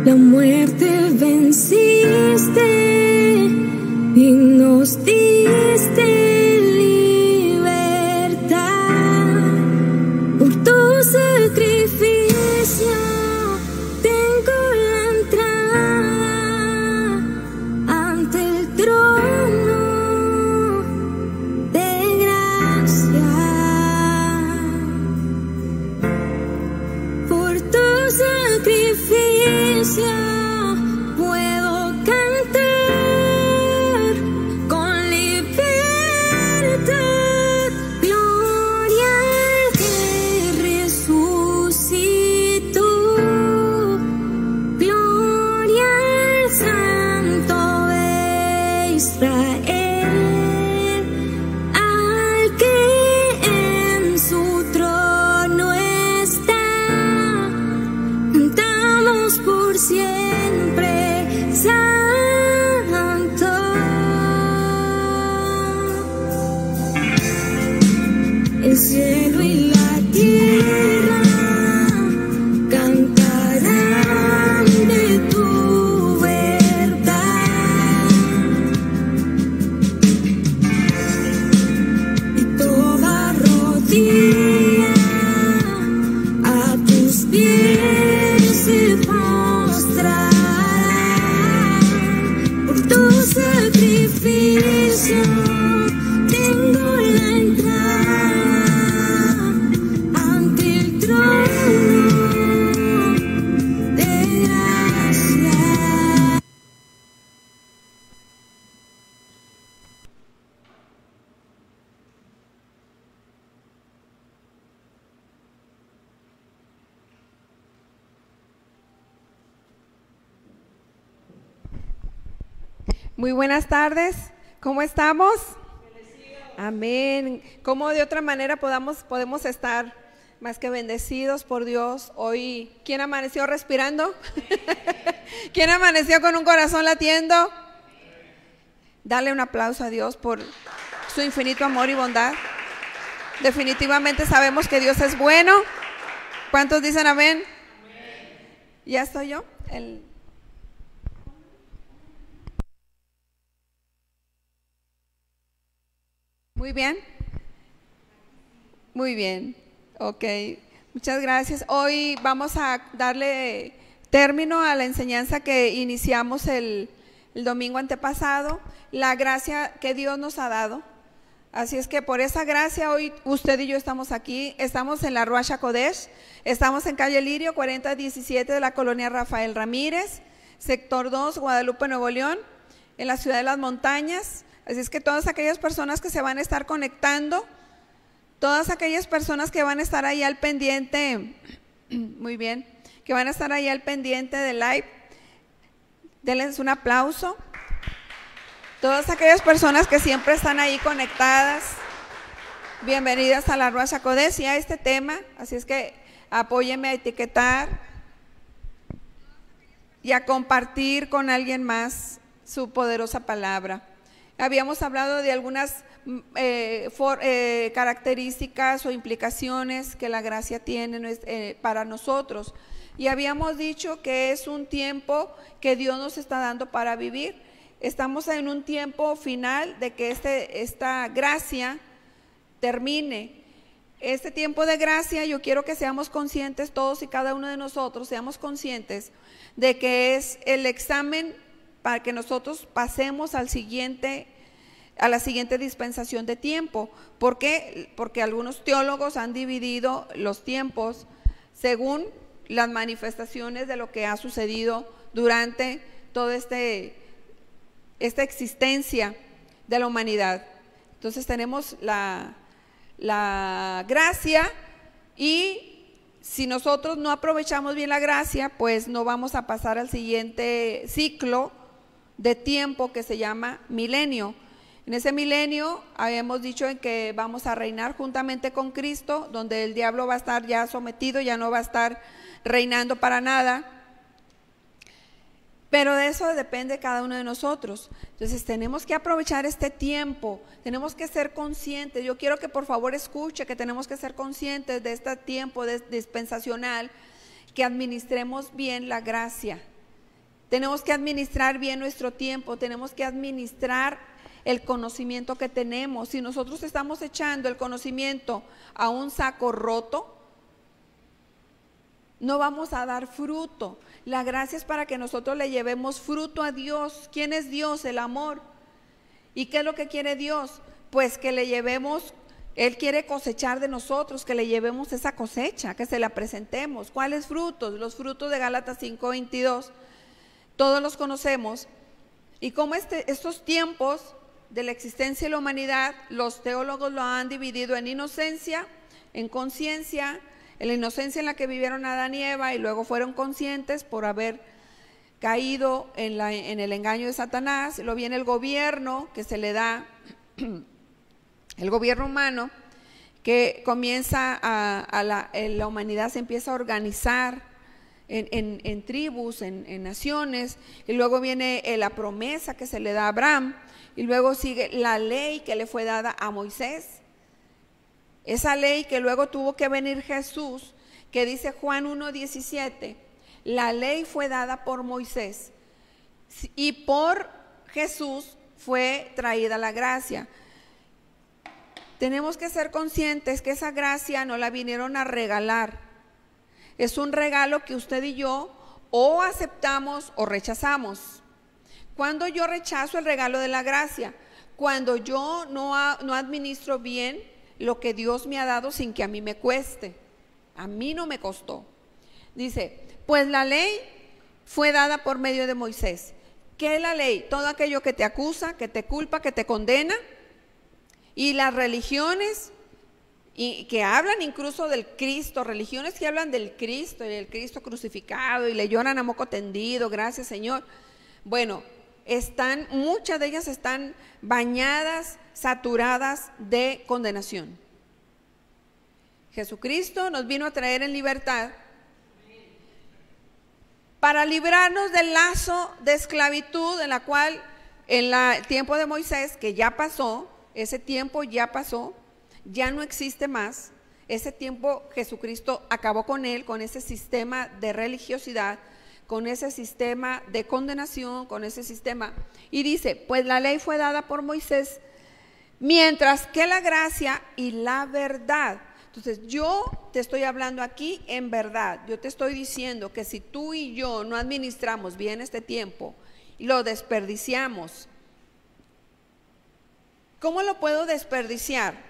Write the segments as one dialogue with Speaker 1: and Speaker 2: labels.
Speaker 1: la muerte venciste y nos diste libertad. Por tu sacrificio tengo la entrada ante el trono de gracia. Por tu sacrificio puedo cantar con libertad. Gloria al que resucitó, gloria al Santo de Israel, al que en su trono está. Cantamos por siempre, santo. El cielo y la tierra cantarán de tu verdad, y toda rodilla a tus pies se postrará. Por tu sacrificio tengo la entrada ante el trono de gracia.
Speaker 2: Muy buenas tardes, ¿cómo estamos? Amén. ¿Cómo de otra manera podemos estar más que bendecidos por Dios? Hoy, ¿quién amaneció respirando? ¿Quién amaneció con un corazón latiendo? Dale un aplauso a Dios por su infinito amor y bondad. Definitivamente sabemos que Dios es bueno. ¿Cuántos dicen amén? ¿Ya estoy yo? Muy bien. Muy bien. Ok. Muchas gracias. Hoy vamos a darle término a la enseñanza que iniciamos el domingo antepasado, la gracia que Dios nos ha dado. Así es que por esa gracia hoy usted y yo estamos aquí, estamos en la Ruach HaKodesh, estamos en calle Lirio 4017 de la colonia Rafael Ramírez, sector 2, Guadalupe, Nuevo León, en la ciudad de las montañas. Así es que todas aquellas personas que se van a estar conectando, todas aquellas personas que van a estar ahí al pendiente, muy bien, que van a estar ahí al pendiente del live, denles un aplauso. Todas aquellas personas que siempre están ahí conectadas, bienvenidas a la Ruach HaKodesh y a este tema. Así es que apóyenme a etiquetar y a compartir con alguien más su poderosa palabra. Habíamos hablado de algunas características o implicaciones que la gracia tiene para nosotros, y habíamos dicho que es un tiempo que Dios nos está dando para vivir. Estamos en un tiempo final de que esta gracia termine. Este tiempo de gracia, yo quiero que seamos conscientes, todos y cada uno de nosotros, seamos conscientes de que es el examen para que nosotros pasemos a la siguiente dispensación de tiempo. ¿Por qué? Porque algunos teólogos han dividido los tiempos según las manifestaciones de lo que ha sucedido durante toda esta existencia de la humanidad. Entonces tenemos la gracia, y si nosotros no aprovechamos bien la gracia, pues no vamos a pasar al siguiente ciclo de tiempo que se llama milenio. En ese milenio habíamos dicho en que vamos a reinar juntamente con Cristo, donde el diablo va a estar ya sometido, ya no va a estar reinando para nada. Pero de eso depende cada uno de nosotros. Entonces tenemos que aprovechar este tiempo, tenemos que ser conscientes. Yo quiero que por favor escuche que tenemos que ser conscientes de este tiempo dispensacional, que administremos bien la gracia. Tenemos que administrar bien nuestro tiempo, tenemos que administrar el conocimiento que tenemos. Si nosotros estamos echando el conocimiento a un saco roto, no vamos a dar fruto. La gracia es para que nosotros le llevemos fruto a Dios. ¿Quién es Dios? El amor. ¿Y qué es lo que quiere Dios? Pues que le llevemos, Él quiere cosechar de nosotros, que le llevemos esa cosecha, que se la presentemos. ¿Cuáles frutos? Los frutos de Gálatas 5:22. Todos los conocemos. Y como estos tiempos de la existencia de la humanidad, los teólogos lo han dividido en inocencia, en conciencia, en la inocencia en la que vivieron Adán y Eva y luego fueron conscientes por haber caído en el engaño de Satanás. Luego viene el gobierno que se le da, el gobierno humano, que comienza la humanidad se empieza a organizar en tribus, en naciones, y luego viene la promesa que se le da a Abraham, y luego sigue la ley que le fue dada a Moisés. Esa ley que luego tuvo que venir Jesús, que dice Juan 1:17, la ley fue dada por Moisés y por Jesús fue traída la gracia. Tenemos que ser conscientes que esa gracia no la vinieron a regalar. Es un regalo que usted y yo o aceptamos o rechazamos. Cuando yo rechazo el regalo de la gracia, cuando yo no administro bien lo que Dios me ha dado sin que a mí me cueste. A mí no me costó. Dice, pues la ley fue dada por medio de Moisés. ¿Qué es la ley? Todo aquello que te acusa, que te culpa, que te condena. Y las religiones y que hablan incluso del Cristo, religiones que hablan del Cristo y del Cristo crucificado y le lloran a moco tendido, gracias Señor. Bueno, muchas de ellas están bañadas, saturadas de condenación. Jesucristo nos vino a traer en libertad para librarnos del lazo de esclavitud en la cual en el tiempo de Moisés, que ya pasó, ese tiempo ya pasó, ya no existe más. Ese tiempo Jesucristo acabó con él, con ese sistema de religiosidad, con ese sistema de condenación, con ese sistema. Y dice, pues la ley fue dada por Moisés, mientras que la gracia y la verdad. Entonces yo te estoy hablando aquí en verdad. Yo te estoy diciendo que si tú y yo no administramos bien este tiempo y lo desperdiciamos, ¿cómo lo puedo desperdiciar?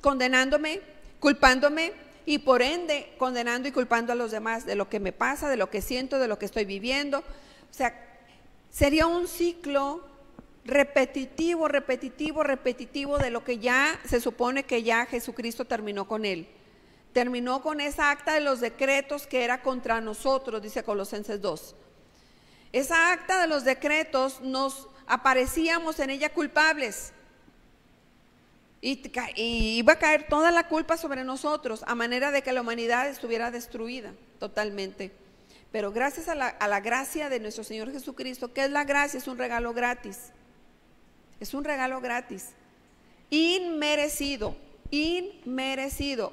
Speaker 2: Condenándome, culpándome y por ende condenando y culpando a los demás de lo que me pasa, de lo que siento, de lo que estoy viviendo. O sea, sería un ciclo repetitivo de lo que ya se supone que ya Jesucristo terminó con él. Terminó con esa acta de los decretos que era contra nosotros, dice Colosenses 2. Esa acta de los decretos nos aparecíamos en ella culpables. Y iba a caer toda la culpa sobre nosotros, a manera de que la humanidad estuviera destruida totalmente. Pero gracias a la gracia de nuestro Señor Jesucristo, ¿qué es la gracia? Es un regalo gratis. Es un regalo gratis. Inmerecido.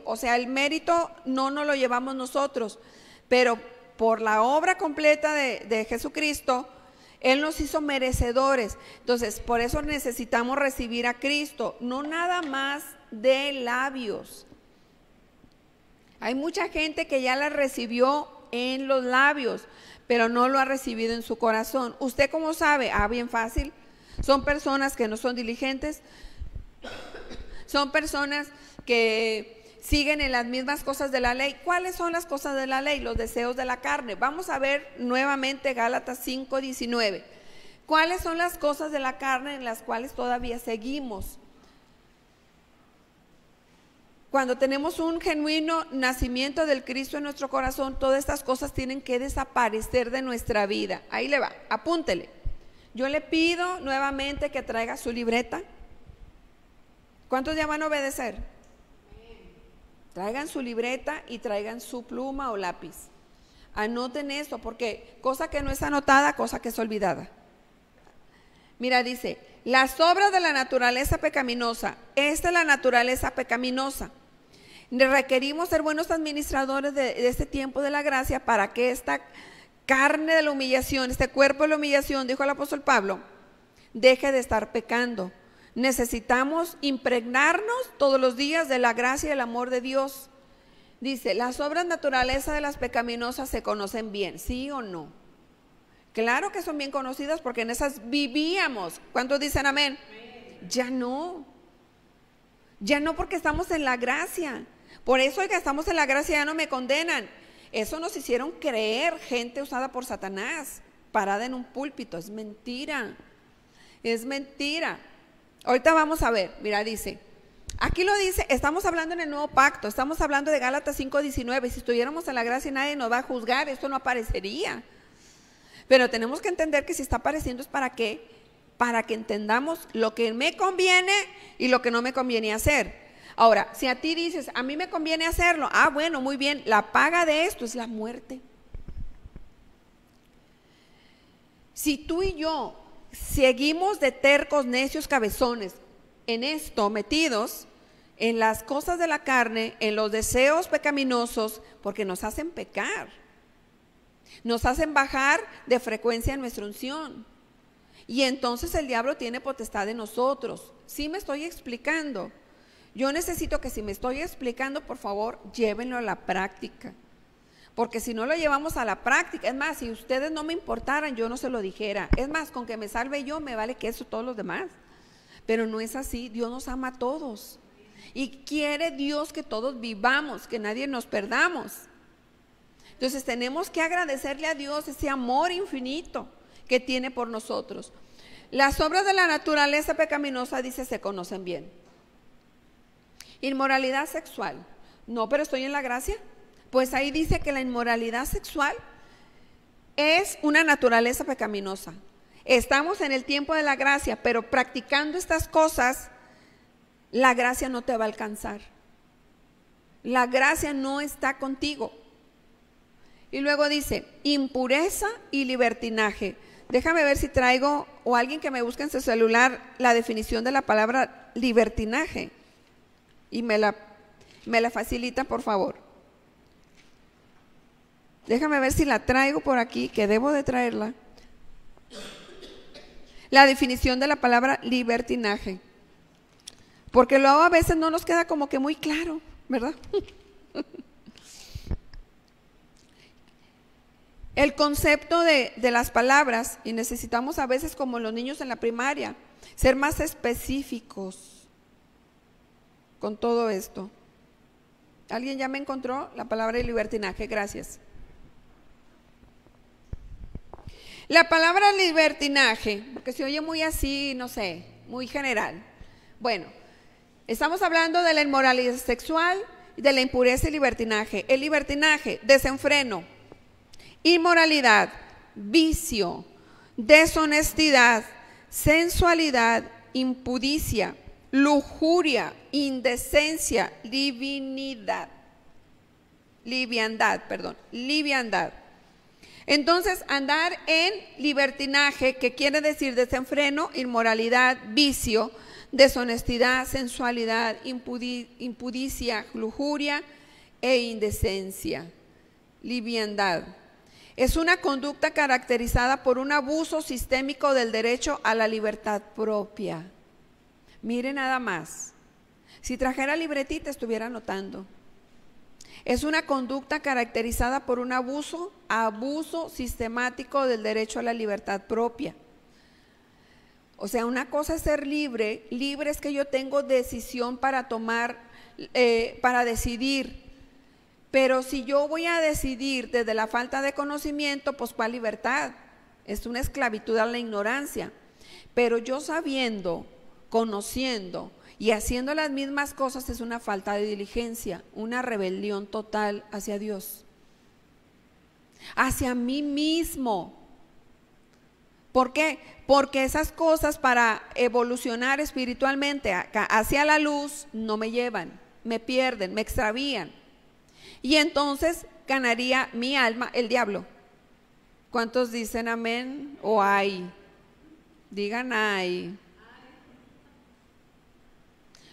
Speaker 2: O sea, el mérito no nos lo llevamos nosotros, pero por la obra completa de Jesucristo, Él nos hizo merecedores. Entonces, por eso necesitamos recibir a Cristo, no nada más de labios. Hay mucha gente que ya la recibió en los labios, pero no lo ha recibido en su corazón. ¿Usted cómo sabe? Bien fácil. Son personas que no son diligentes, son personas que siguen en las mismas cosas de la ley. ¿Cuáles son las cosas de la ley? Los deseos de la carne. Vamos a ver nuevamente Gálatas 5:19. ¿Cuáles son las cosas de la carne en las cuales todavía seguimos? Cuando tenemos un genuino nacimiento del Cristo en nuestro corazón, todas estas cosas tienen que desaparecer de nuestra vida. Ahí le va, apúntele. Yo le pido nuevamente que traiga su libreta. ¿Cuántos ya van a obedecer? Traigan su libreta y traigan su pluma o lápiz. Anoten esto, porque cosa que no es anotada, cosa que es olvidada. Mira, dice, las obras de la naturaleza pecaminosa. Esta es la naturaleza pecaminosa. Requerimos ser buenos administradores de este tiempo de la gracia para que esta carne de la humillación, este cuerpo de la humillación, dijo el apóstol Pablo, deje de estar pecando. Necesitamos impregnarnos todos los días de la gracia y el amor de Dios. Dice, las obras naturaleza de las pecaminosas se conocen bien, ¿sí o no? Claro que son bien conocidas porque en esas vivíamos. ¿Cuántos dicen amén? Ya no porque estamos en la gracia. Por eso, oiga, estamos en la gracia, ya no me condenan. Eso nos hicieron creer gente usada por Satanás, parada en un púlpito. Es mentira, es mentira. Ahorita vamos a ver, mira, dice, aquí lo dice, estamos hablando en el nuevo pacto, estamos hablando de Gálatas 5:19. Si estuviéramos en la gracia y nadie nos va a juzgar, esto no aparecería. Pero tenemos que entender que si está apareciendo es para qué, para que entendamos lo que me conviene y lo que no me conviene hacer. Ahora, si a ti dices, a mí me conviene hacerlo, bueno, muy bien, la paga de esto es la muerte. Si tú y yo seguimos de tercos, necios, cabezones en esto, metidos en las cosas de la carne, en los deseos pecaminosos, porque nos hacen pecar, nos hacen bajar de frecuencia en nuestra unción, y entonces el diablo tiene potestad de nosotros. ¿Sí me estoy explicando? Yo necesito que si me estoy explicando, por favor, llévenlo a la práctica. Porque si no lo llevamos a la práctica, es más, si ustedes no me importaran, yo no se lo dijera. Es más, con que me salve yo, me vale que eso todos los demás. Pero no es así, Dios nos ama a todos. Y quiere Dios que todos vivamos, que nadie nos perdamos. Entonces tenemos que agradecerle a Dios ese amor infinito que tiene por nosotros. Las obras de la naturaleza pecaminosa, dice, se conocen bien. Inmoralidad sexual. No, pero estoy en la gracia. Pues ahí dice que la inmoralidad sexual es una naturaleza pecaminosa. Estamos en el tiempo de la gracia, pero practicando estas cosas, la gracia no te va a alcanzar. La gracia no está contigo. Y luego dice, impureza y libertinaje. Déjame ver si traigo, o alguien que me busque en su celular, la definición de la palabra libertinaje. Y me la facilita, por favor. Déjame ver si la traigo por aquí, que debo de traerla. La definición de la palabra libertinaje. Porque luego a veces no nos queda como que muy claro, ¿verdad? El concepto de las palabras, y necesitamos a veces como los niños en la primaria, ser más específicos con todo esto. ¿Alguien ya me encontró la palabra de libertinaje? Gracias. La palabra libertinaje, porque se oye muy así, no sé, muy general. Bueno, estamos hablando de la inmoralidad sexual, de la impureza y libertinaje. El libertinaje, desenfreno, inmoralidad, vicio, deshonestidad, sensualidad, impudicia, lujuria, indecencia, liviandad. Entonces, andar en libertinaje, que quiere decir desenfreno, inmoralidad, vicio, deshonestidad, sensualidad, impudicia, lujuria e indecencia, liviandad. Es una conducta caracterizada por un abuso sistémico del derecho a la libertad propia. Mire nada más, si trajera libretita estuviera anotando. Es una conducta caracterizada por un abuso sistemático del derecho a la libertad propia. O sea, una cosa es ser libre, libre es que yo tengo decisión para tomar, para decidir. Pero si yo voy a decidir desde la falta de conocimiento, pues ¿cuál libertad? Es una esclavitud a la ignorancia. Pero yo sabiendo, conociendo y haciendo las mismas cosas es una falta de diligencia, una rebelión total hacia Dios, hacia mí mismo. ¿Por qué? Porque esas cosas para evolucionar espiritualmente hacia la luz no me llevan, me pierden, me extravían. Y entonces ganaría mi alma el diablo. ¿Cuántos dicen amén o ay? Digan ay.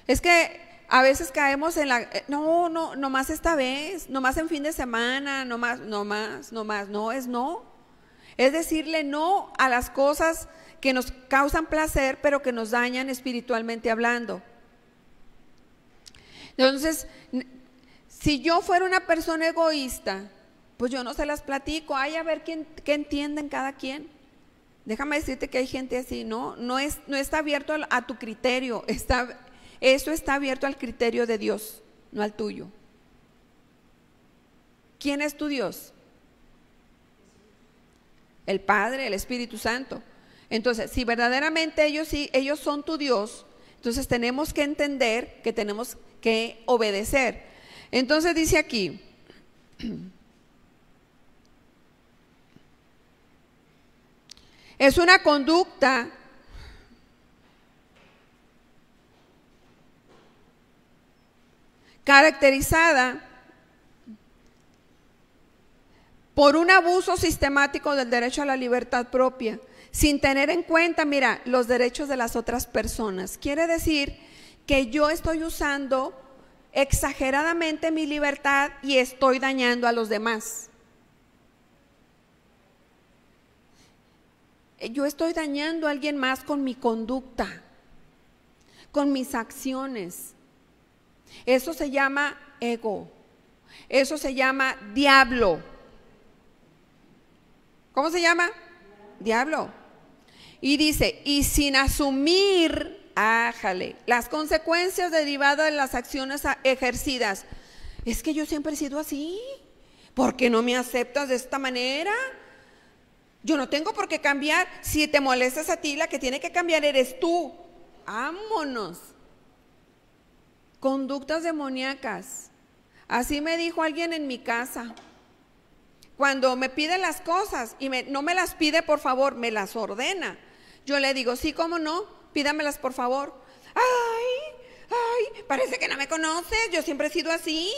Speaker 2: Es que a veces caemos en la, nomás esta vez, nomás en fin de semana, no es no. Es decirle no a las cosas que nos causan placer, pero que nos dañan espiritualmente hablando. Entonces, si yo fuera una persona egoísta, pues yo no se las platico. Ay, a ver qué entienden cada quien. Déjame decirte que hay gente así, no está abierto a tu criterio, eso está abierto al criterio de Dios, no al tuyo. ¿Quién es tu Dios? El Padre, el Espíritu Santo. Entonces, si verdaderamente ellos son tu Dios, entonces tenemos que entender que tenemos que obedecer. Entonces dice aquí, es una conducta caracterizada por un abuso sistemático del derecho a la libertad propia, sin tener en cuenta, mira, los derechos de las otras personas. Quiere decir que yo estoy usando exageradamente mi libertad y estoy dañando a los demás. Yo estoy dañando a alguien más con mi conducta, con mis acciones. Eso se llama ego, eso se llama diablo. ¿Cómo se llama? Diablo. Y dice, y sin asumir, las consecuencias derivadas de las acciones ejercidas. Es que yo siempre he sido así. ¿Por qué no me aceptas de esta manera? Yo no tengo por qué cambiar. Si te molestas a ti, la que tiene que cambiar eres tú. Vámonos. Conductas demoníacas. Así me dijo alguien en mi casa. Cuando me pide las cosas y no me las pide por favor, me las ordena. Yo le digo, sí, cómo no, pídamelas por favor. Ay, parece que no me conoces, yo siempre he sido así.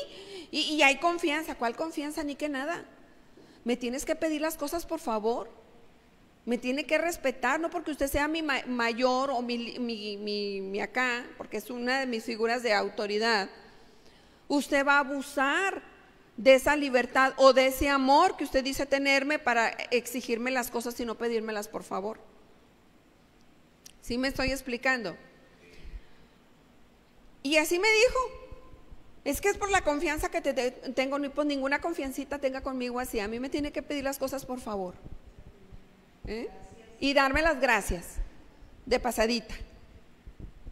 Speaker 2: Y hay confianza. ¿Cuál confianza? Ni que nada. Me tienes que pedir las cosas por favor. Me tiene que respetar, no porque usted sea mi mayor o mi acá, porque es una de mis figuras de autoridad. Usted va a abusar de esa libertad o de ese amor que usted dice tenerme para exigirme las cosas y no pedírmelas por favor. ¿Sí me estoy explicando? Y así me dijo. Es que es por la confianza que te tengo, ni por ninguna confiancita tenga conmigo así. A mí me tiene que pedir las cosas por favor. Y darme las gracias de pasadita.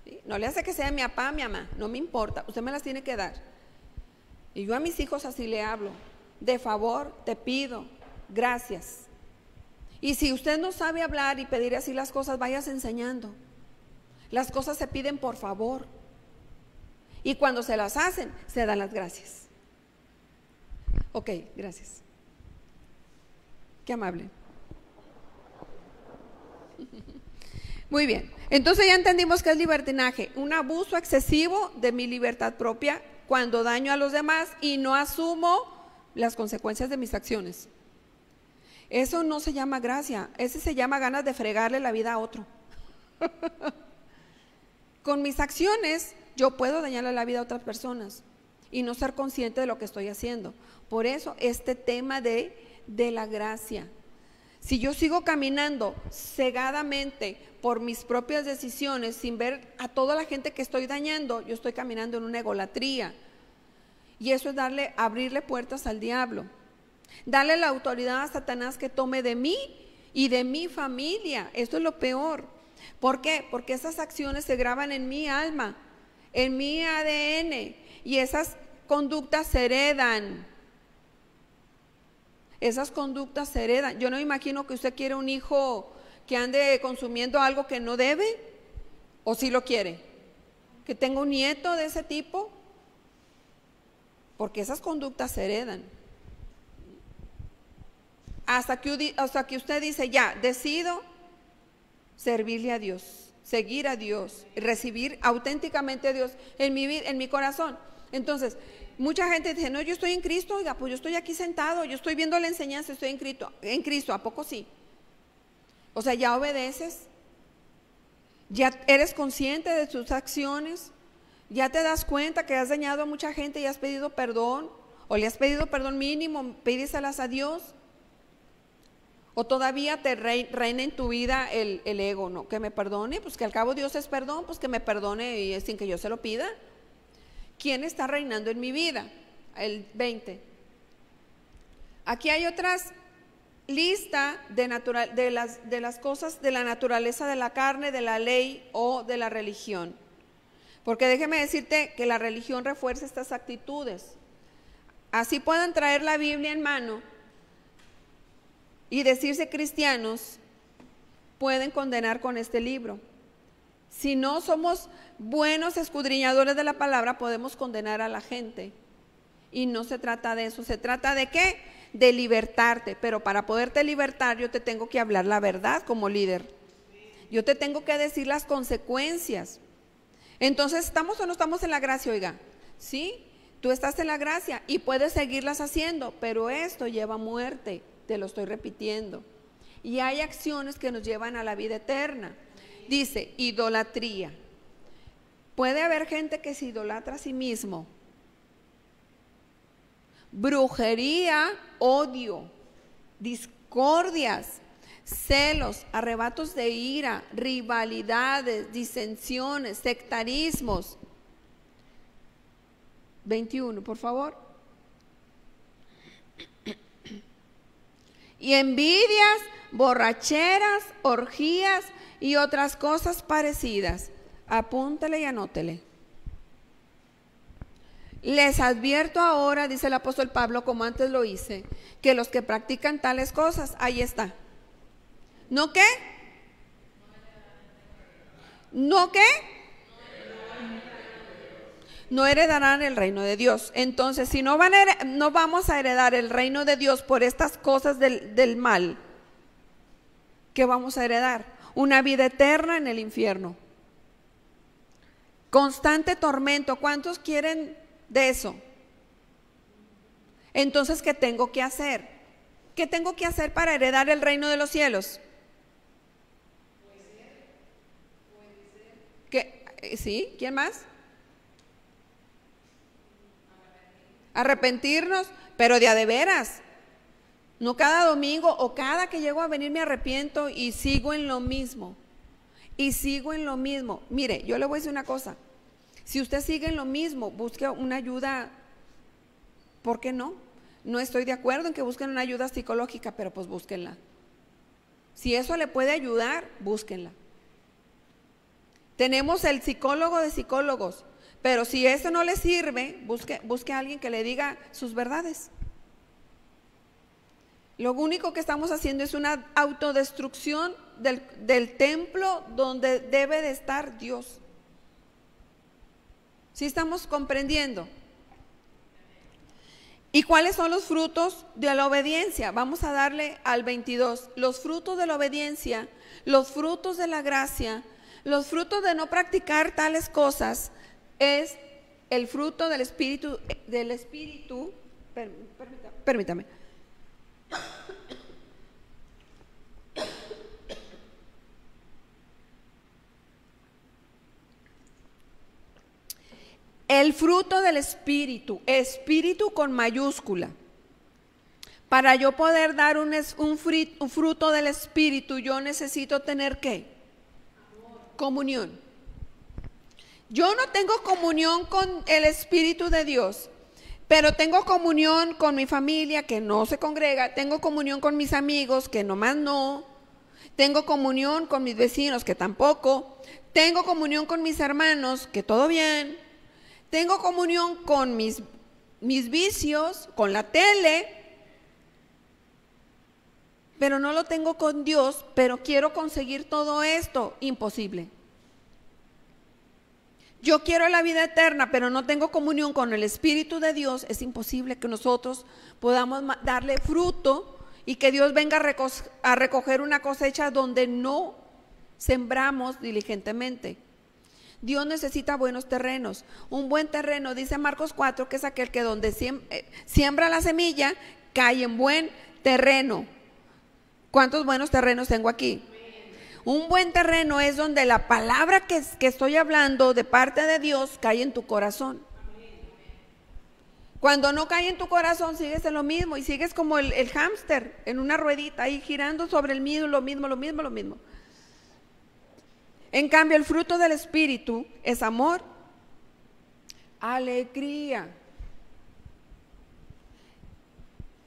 Speaker 2: ¿Sí? No le hace que sea mi papá, mi mamá, no me importa, usted me las tiene que dar. Y yo a mis hijos así le hablo, de favor te pido, gracias. Y si usted no sabe hablar y pedir así las cosas, váyase enseñando. Las cosas se piden por favor. Y cuando se las hacen, se dan las gracias. Ok, gracias. Qué amable. Muy bien, entonces ya entendimos que es libertinaje, un abuso excesivo de mi libertad propia cuando daño a los demás y no asumo las consecuencias de mis acciones. Eso no se llama gracia, ese se llama ganas de fregarle la vida a otro. Con mis acciones yo puedo dañarle la vida a otras personas y no ser consciente de lo que estoy haciendo. Por eso este tema de la gracia. Si yo sigo caminando cegadamente por mis propias decisiones sin ver a toda la gente que estoy dañando, yo estoy caminando en una egolatría. Y eso es abrirle puertas al diablo. Darle la autoridad a Satanás que tome de mí y de mi familia. Esto es lo peor. ¿Por qué? Porque esas acciones se graban en mi alma, en mi ADN, y esas conductas se heredan. Esas conductas se heredan. Yo no me imagino que usted quiere un hijo que ande consumiendo algo que no debe, o si lo quiere, que tenga un nieto de ese tipo, porque esas conductas se heredan. Hasta que usted dice, ya, decido servirle a Dios, seguir a Dios, recibir auténticamente a Dios en mi vida, en mi corazón. Entonces, mucha gente dice, no, yo estoy en Cristo, oiga, pues yo estoy aquí sentado, yo estoy viendo la enseñanza, estoy en Cristo, ¿a poco sí? O sea, ya obedeces, ya eres consciente de tus acciones, ya te das cuenta que has dañado a mucha gente y has pedido perdón, o le has pedido perdón mínimo, pídeselas a Dios. O todavía te reina en tu vida el ego, ¿no? Que me perdone, pues que al cabo Dios es perdón, pues que me perdone y sin que yo se lo pida. ¿Quién está reinando en mi vida? El 20. Aquí hay otras lista de las cosas de la naturaleza de la carne, de la ley o de la religión. Porque déjeme decirte que la religión refuerza estas actitudes. Así puedan traer la Biblia en mano y decirse cristianos, pueden condenar con este libro. Si no somos buenos escudriñadores de la palabra, podemos condenar a la gente. Y no se trata de eso. ¿Se trata de qué? De libertarte. Pero para poderte libertar, yo te tengo que hablar la verdad como líder. Yo te tengo que decir las consecuencias. Entonces, ¿estamos o no estamos en la gracia, oiga? Sí, tú estás en la gracia y puedes seguirlas haciendo, pero esto lleva a muerte, te lo estoy repitiendo. Y hay acciones que nos llevan a la vida eterna. Dice, idolatría. Puede haber gente que se idolatra a sí mismo. Brujería, odio, discordias, celos, arrebatos de ira, rivalidades, disensiones, sectarismos. 21, por favor. Y envidias, borracheras, orgías y otras cosas parecidas. Apúntele y anótele. Les advierto ahora, dice el apóstol Pablo, como antes lo hice, que los que practican tales cosas, ahí está. ¿No qué? ¿No qué? No heredarán el reino de Dios. Entonces, si no vamos a heredar el reino de Dios por estas cosas del mal, ¿qué vamos a heredar? Una vida eterna en el infierno. Constante tormento. ¿Cuántos quieren de eso? Entonces, ¿qué tengo que hacer? ¿Qué tengo que hacer para heredar el reino de los cielos? ¿Qué? ¿Sí? ¿Quién más? Arrepentirnos, pero de a de veras. No cada domingo o cada que llego a venir me arrepiento y sigo en lo mismo. Y sigo en lo mismo. Mire, yo le voy a decir una cosa. Si usted sigue en lo mismo, busque una ayuda. ¿Por qué no? No estoy de acuerdo en que busquen una ayuda psicológica, pero pues búsquenla. Si eso le puede ayudar, búsquenla. Tenemos el psicólogo de psicólogos, pero si eso no le sirve, busque a alguien que le diga sus verdades. Lo único que estamos haciendo es una autodestrucción del templo donde debe de estar Dios. ¿Sí estamos comprendiendo? ¿Y cuáles son los frutos de la obediencia? Vamos a darle al 22. Los frutos de la obediencia, los frutos de la gracia, los frutos de no practicar tales cosas, es el fruto del Espíritu, permítame. El fruto del Espíritu, Espíritu con mayúscula. Para yo poder dar un fruto del Espíritu, yo necesito tener ¿qué? Comunión. Yo no tengo comunión con el Espíritu de Dios, pero tengo comunión con mi familia que no se congrega, tengo comunión con mis amigos que nomás no, tengo comunión con mis vecinos que tampoco, tengo comunión con mis hermanos que todo bien, tengo comunión con mis vicios, con la tele, pero no lo tengo con Dios, pero quiero conseguir todo esto, imposible. Yo quiero la vida eterna, pero no tengo comunión con el Espíritu de Dios, es imposible que nosotros podamos darle fruto y que Dios venga a recoger una cosecha donde no sembramos diligentemente. Dios necesita buenos terrenos. Un buen terreno, dice Marcos 4, que es aquel que donde siembra la semilla, cae en buen terreno. ¿Cuántos buenos terrenos tengo aquí? Un buen terreno es donde la palabra que estoy hablando de parte de Dios cae en tu corazón. Cuando no cae en tu corazón, sigues en lo mismo y sigues como el hámster en una ruedita ahí girando sobre el mismo, lo mismo, lo mismo, lo mismo. En cambio, el fruto del Espíritu es amor, alegría.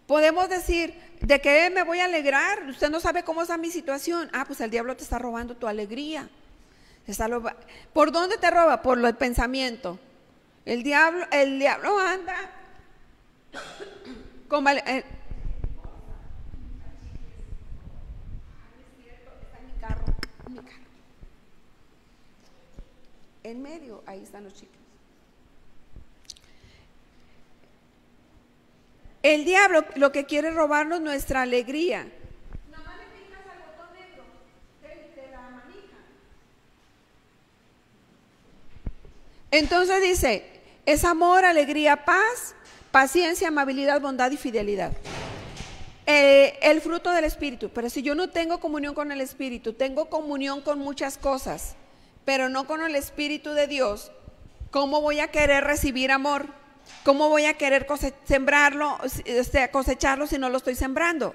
Speaker 2: Podemos decir, ¿de qué me voy a alegrar? Usted no sabe cómo está mi situación. Ah, pues el diablo te está robando tu alegría. ¿Por dónde te roba? Por el pensamiento. El diablo anda con está en mi carro. En medio, ahí están los chicos. El diablo lo que quiere es robarnos nuestra alegría. Nada más le picas al botón negro de la manija. Entonces dice, es amor, alegría, paz, paciencia, amabilidad, bondad y fidelidad. El fruto del Espíritu. Pero si yo no tengo comunión con el Espíritu, tengo comunión con muchas cosas, pero no con el Espíritu de Dios, ¿cómo voy a querer recibir amor? ¿Cómo voy a querer sembrarlo, cosecharlo si no lo estoy sembrando?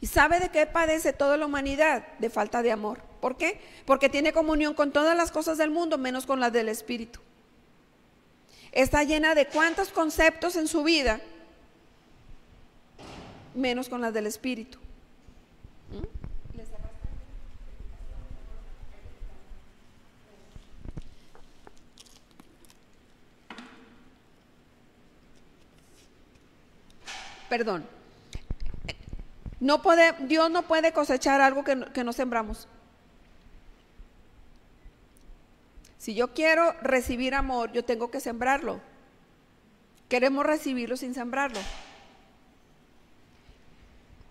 Speaker 2: ¿Y sabe de qué padece toda la humanidad? De falta de amor. ¿Por qué? Porque tiene comunión con todas las cosas del mundo, menos con las del Espíritu. Está llena de cuántos conceptos en su vida, menos con las del Espíritu. Perdón. Dios no puede cosechar algo que no sembramos. Si yo quiero recibir amor, yo tengo que sembrarlo. Queremos recibirlo sin sembrarlo.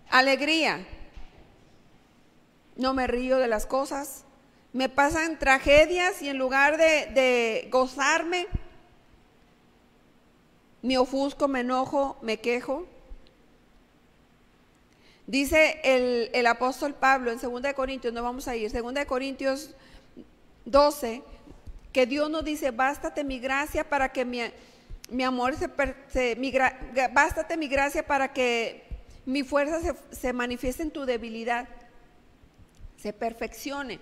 Speaker 2: Alegría. No me río de las cosas. Me pasan tragedias y en lugar de gozarme, me ofusco, me enojo, me quejo. Dice el apóstol Pablo en 2 de Corintios, no vamos a ir, 2 de Corintios 12, que Dios nos dice, bástate mi gracia para que mi amor bástate mi gracia para que mi fuerza se manifieste en tu debilidad, se perfeccione.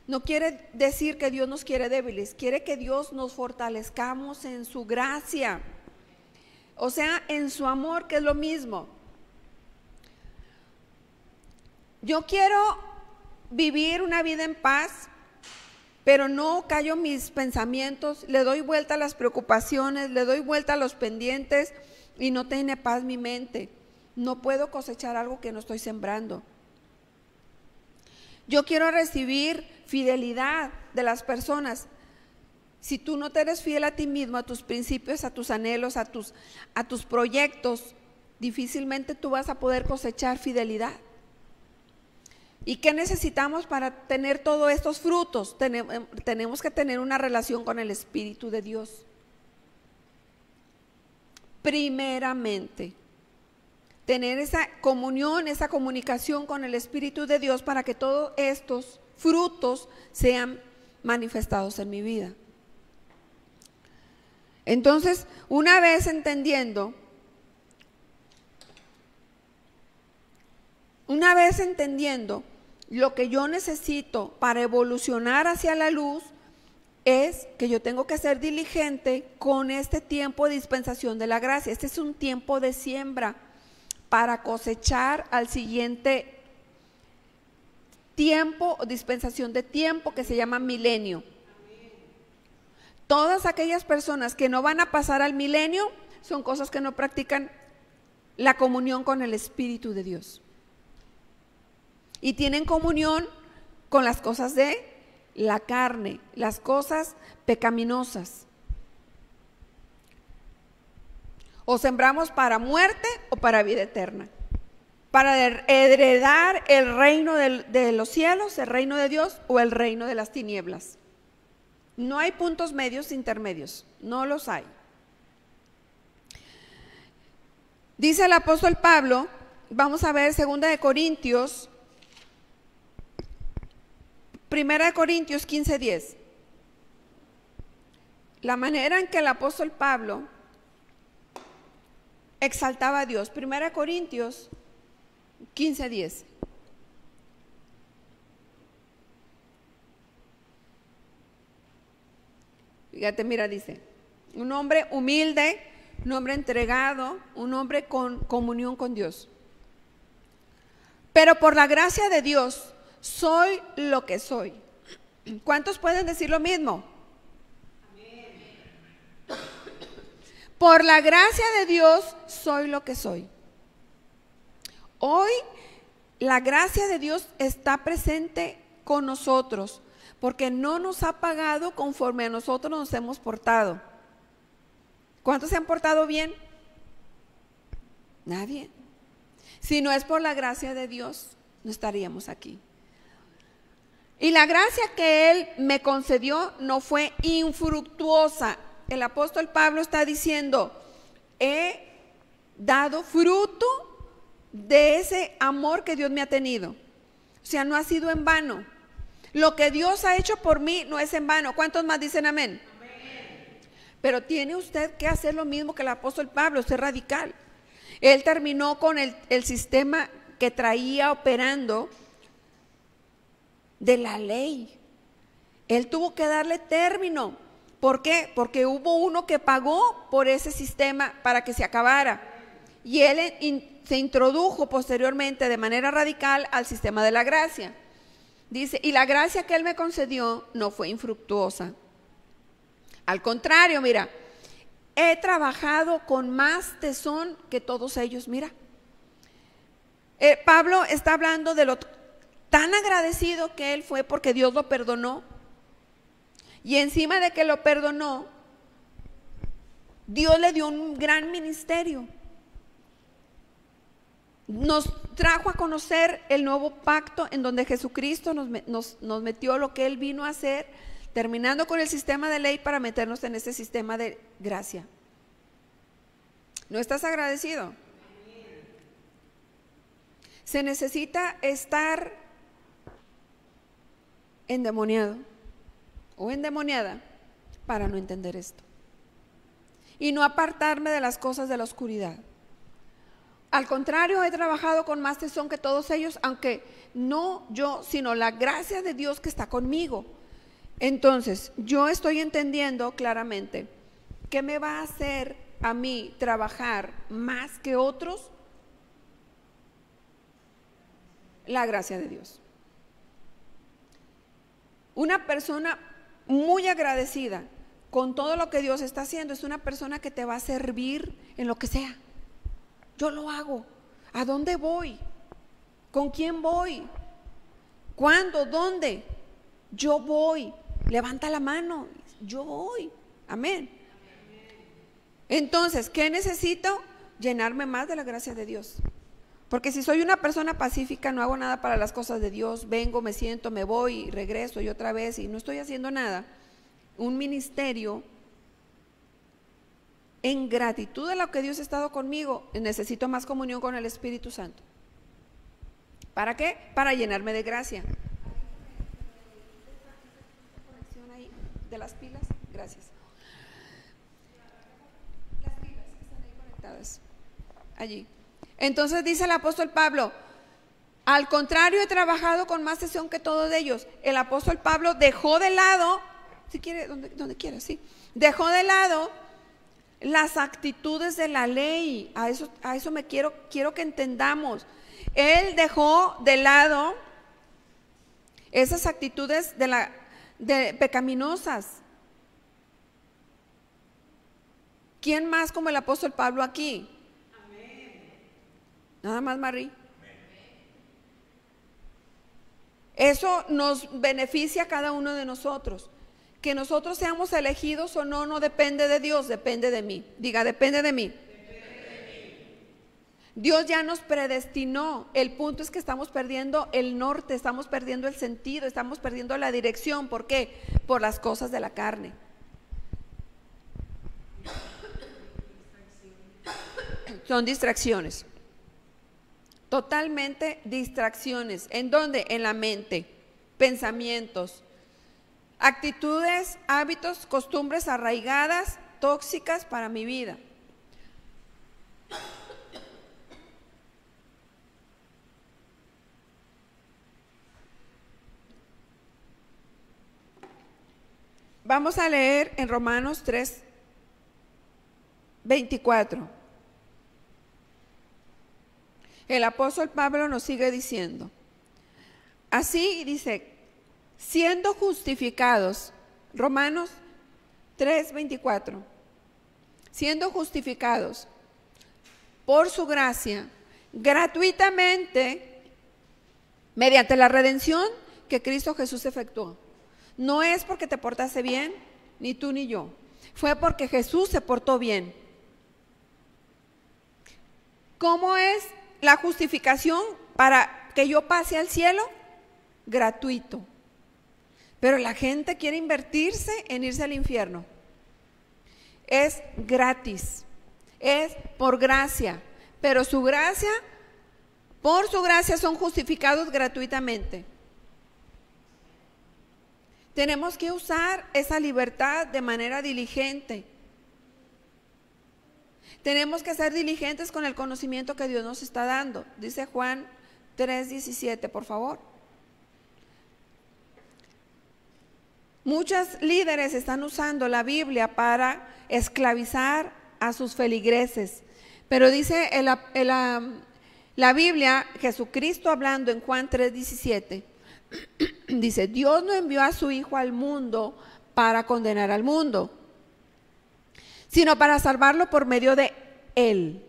Speaker 2: No quiere decir que Dios nos quiere débiles, quiere que Dios nos fortalezcamos en su gracia, o sea, en su amor, que es lo mismo. Yo quiero vivir una vida en paz, pero no callo mis pensamientos, le doy vuelta a las preocupaciones, le doy vuelta a los pendientes y no tiene paz mi mente. No puedo cosechar algo que no estoy sembrando. Yo quiero recibir fidelidad de las personas. Si tú no te eres fiel a ti mismo, a tus principios, a tus anhelos, a tus proyectos, difícilmente tú vas a poder cosechar fidelidad. ¿Y qué necesitamos para tener todos estos frutos? Tenemos que tener una relación con el Espíritu de Dios. Primeramente, tener esa comunión, esa comunicación con el Espíritu de Dios para que todos estos frutos sean manifestados en mi vida. Entonces, una vez entendiendo lo que yo necesito para evolucionar hacia la luz, es que yo tengo que ser diligente con este tiempo de dispensación de la gracia. Este es un tiempo de siembra para cosechar al siguiente tiempo o dispensación de tiempo que se llama milenio. Todas aquellas personas que no van a pasar al milenio son cosas que no practican la comunión con el Espíritu de Dios. Y tienen comunión con las cosas de la carne, las cosas pecaminosas. O sembramos para muerte o para vida eterna. Para heredar el reino de los cielos, el reino de Dios o el reino de las tinieblas. No hay puntos medios intermedios, no los hay. Dice el apóstol Pablo, vamos a ver 2 de Corintios, 1 de Corintios 15:10. la manera en que el apóstol Pablo exaltaba a Dios. 1 Corintios 15:10. Fíjate, mira, dice, un hombre humilde, un hombre entregado, un hombre con comunión con Dios. Pero por la gracia de Dios soy lo que soy. ¿Cuántos pueden decir lo mismo? Por la gracia de Dios soy lo que soy. Hoy la gracia de Dios está presente con nosotros, porque no nos ha pagado conforme a nosotros nos hemos portado. ¿Cuántos se han portado bien? Nadie. Si no es por la gracia de Dios, no estaríamos aquí. Y la gracia que Él me concedió no fue infructuosa. El apóstol Pablo está diciendo, he dado fruto de ese amor que Dios me ha tenido. O sea, no ha sido en vano. Lo que Dios ha hecho por mí no es en vano. ¿Cuántos más dicen amén? Amén. Pero tiene usted que hacer lo mismo que el apóstol Pablo, ser radical. Él terminó con el sistema que traía operando de la ley. Él tuvo que darle término. ¿Por qué? Porque hubo uno que pagó por ese sistema para que se acabara. Y él se introdujo posteriormente de manera radical al sistema de la gracia. Dice, y la gracia que Él me concedió no fue infructuosa. Al contrario, mira, he trabajado con más tesón que todos ellos. Mira, Pablo está hablando de lo tan agradecido que él fue porque Dios lo perdonó. Y encima de que lo perdonó, Dios le dio un gran ministerio. Nos trajo a conocer el nuevo pacto en donde Jesucristo nos metió lo que Él vino a hacer, terminando con el sistema de ley para meternos en ese sistema de gracia. ¿No estás agradecido? Se necesita estar endemoniado o endemoniada para no entender esto y no apartarme de las cosas de la oscuridad. Al contrario, he trabajado con más tesón que todos ellos, aunque no yo, sino la gracia de Dios que está conmigo. Entonces, yo estoy entendiendo claramente ¿qué me va a hacer a mí trabajar más que otros? La gracia de Dios. Una persona muy agradecida con todo lo que Dios está haciendo es una persona que te va a servir en lo que sea. Yo lo hago. ¿A dónde voy? ¿Con quién voy? ¿Cuándo? ¿Dónde? Yo voy. Levanta la mano. Yo voy. Amén. Entonces, ¿qué necesito? Llenarme más de la gracia de Dios. Porque si soy una persona pacífica, no hago nada para las cosas de Dios, vengo, me siento, me voy, regreso y otra vez y no estoy haciendo nada. Un ministerio en gratitud de lo que Dios ha estado conmigo, necesito más comunión con el Espíritu Santo. ¿Para qué? Para llenarme de gracia. ¿Conexión ahí de las pilas? Gracias. Las pilas que están ahí conectadas. Allí. Entonces dice el apóstol Pablo, al contrario he trabajado con más tesón que todos ellos. El apóstol Pablo dejó de lado, si quiere, donde quiera, sí, dejó de lado las actitudes de la ley. A eso me quiero que entendamos. Él dejó de lado esas actitudes de pecaminosas. ¿Quién más como el apóstol Pablo aquí? Amén. Nada más, Marí. Eso nos beneficia a cada uno de nosotros. Que nosotros seamos elegidos o no, no depende de Dios, depende de mí. Diga, depende de mí. Depende de mí. Dios ya nos predestinó. El punto es que estamos perdiendo el norte, estamos perdiendo el sentido, estamos perdiendo la dirección. ¿Por qué? Por las cosas de la carne. Son distracciones. Totalmente distracciones. ¿En dónde? En la mente, pensamientos. actitudes, hábitos, costumbres arraigadas, tóxicas para mi vida. Vamos a leer en Romanos 3:24. El apóstol Pablo nos sigue diciendo, así dice, siendo justificados, Romanos 3:24, siendo justificados por su gracia, gratuitamente, mediante la redención que Cristo Jesús efectuó. No es porque te portaste bien, ni tú ni yo. Fue porque Jesús se portó bien. ¿Cómo es la justificación para que yo pase al cielo? Gratuito. Pero la gente quiere invertirse en irse al infierno. Es gratis. Es por gracia. Pero su gracia, por su gracia son justificados gratuitamente. Tenemos que usar esa libertad de manera diligente. Tenemos que ser diligentes con el conocimiento que Dios nos está dando. Dice Juan 3:17, por favor. Muchos líderes están usando la Biblia para esclavizar a sus feligreses. Pero dice la Biblia, Jesucristo hablando en Juan 3:17, dice, Dios no envió a su Hijo al mundo para condenar al mundo, sino para salvarlo por medio de Él.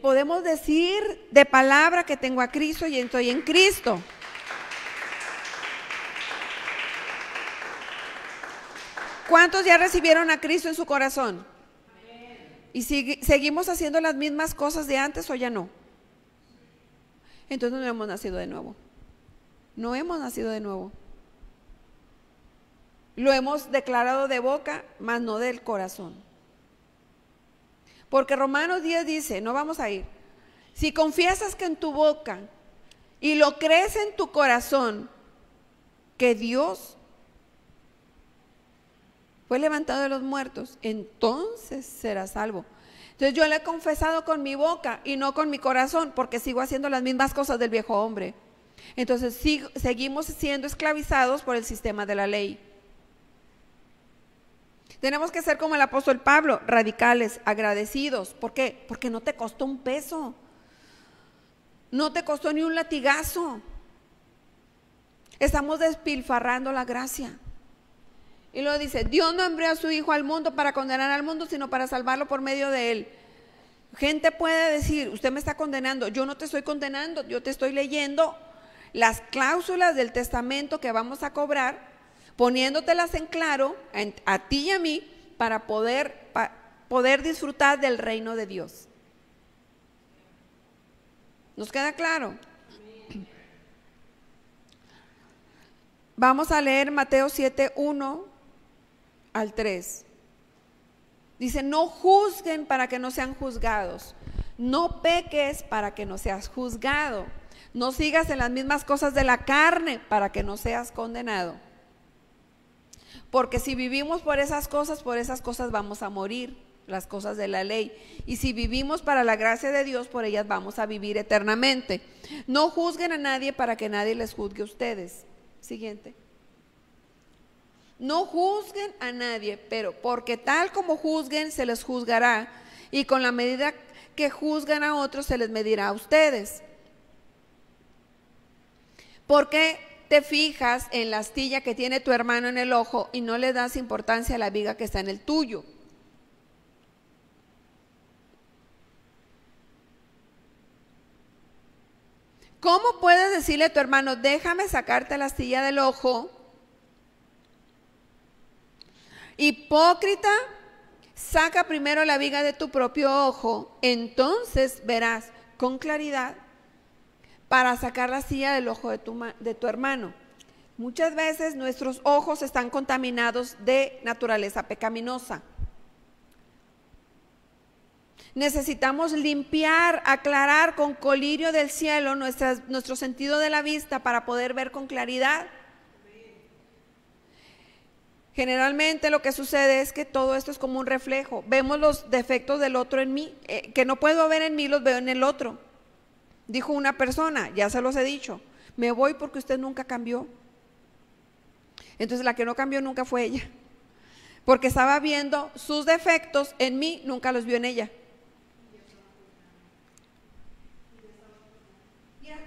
Speaker 2: Podemos decir de palabra que tengo a Cristo y estoy en Cristo. ¿Cuántos ya recibieron a Cristo en su corazón? ¿Y seguimos haciendo las mismas cosas de antes o ya no? Entonces no hemos nacido de nuevo. No hemos nacido de nuevo. Lo hemos declarado de boca, mas no del corazón. Porque Romanos 10 dice, no vamos a ir, si confiesas que en tu boca y lo crees en tu corazón, que Dios fue levantado de los muertos, entonces serás salvo. Entonces yo le he confesado con mi boca y no con mi corazón, porque sigo haciendo las mismas cosas del viejo hombre. Entonces seguimos siendo esclavizados por el sistema de la ley. Tenemos que ser como el apóstol Pablo, radicales, agradecidos. ¿Por qué? Porque no te costó un peso. No te costó ni un latigazo. Estamos despilfarrando la gracia. Y luego dice, Dios no envió a su Hijo al mundo para condenar al mundo, sino para salvarlo por medio de Él. Gente puede decir, usted me está condenando. Yo no te estoy condenando, yo te estoy leyendo las cláusulas del testamento que vamos a cobrar, poniéndotelas en claro a ti y a mí para poder disfrutar del reino de Dios. ¿Nos queda claro? Vamos a leer Mateo 7:1 al 3. Dice, no juzguen para que no sean juzgados. No peques para que no seas juzgado. No sigas en las mismas cosas de la carne para que no seas condenado. Porque si vivimos por esas cosas vamos a morir, las cosas de la ley. Y si vivimos para la gracia de Dios, por ellas vamos a vivir eternamente. No juzguen a nadie para que nadie les juzgue a ustedes. Siguiente. No juzguen a nadie, pero porque tal como juzguen se les juzgará, y con la medida que juzgan a otros se les medirá a ustedes. ¿Por qué te fijas en la astilla que tiene tu hermano en el ojo y no le das importancia a la viga que está en el tuyo? ¿Cómo puedes decirle a tu hermano, déjame sacarte la astilla del ojo? Hipócrita, saca primero la viga de tu propio ojo, entonces verás con claridad para sacar la astilla del ojo de tu hermano. Muchas veces nuestros ojos están contaminados de naturaleza pecaminosa. Necesitamos limpiar, aclarar con colirio del cielo nuestro sentido de la vista para poder ver con claridad. Generalmente lo que sucede es que todo esto es como un reflejo. Vemos los defectos del otro en mí, que no puedo ver en mí, los veo en el otro. Dijo una persona, ya se los he dicho, me voy porque usted nunca cambió. Entonces la que no cambió nunca fue ella, porque estaba viendo sus defectos en mí, nunca los vio en ella.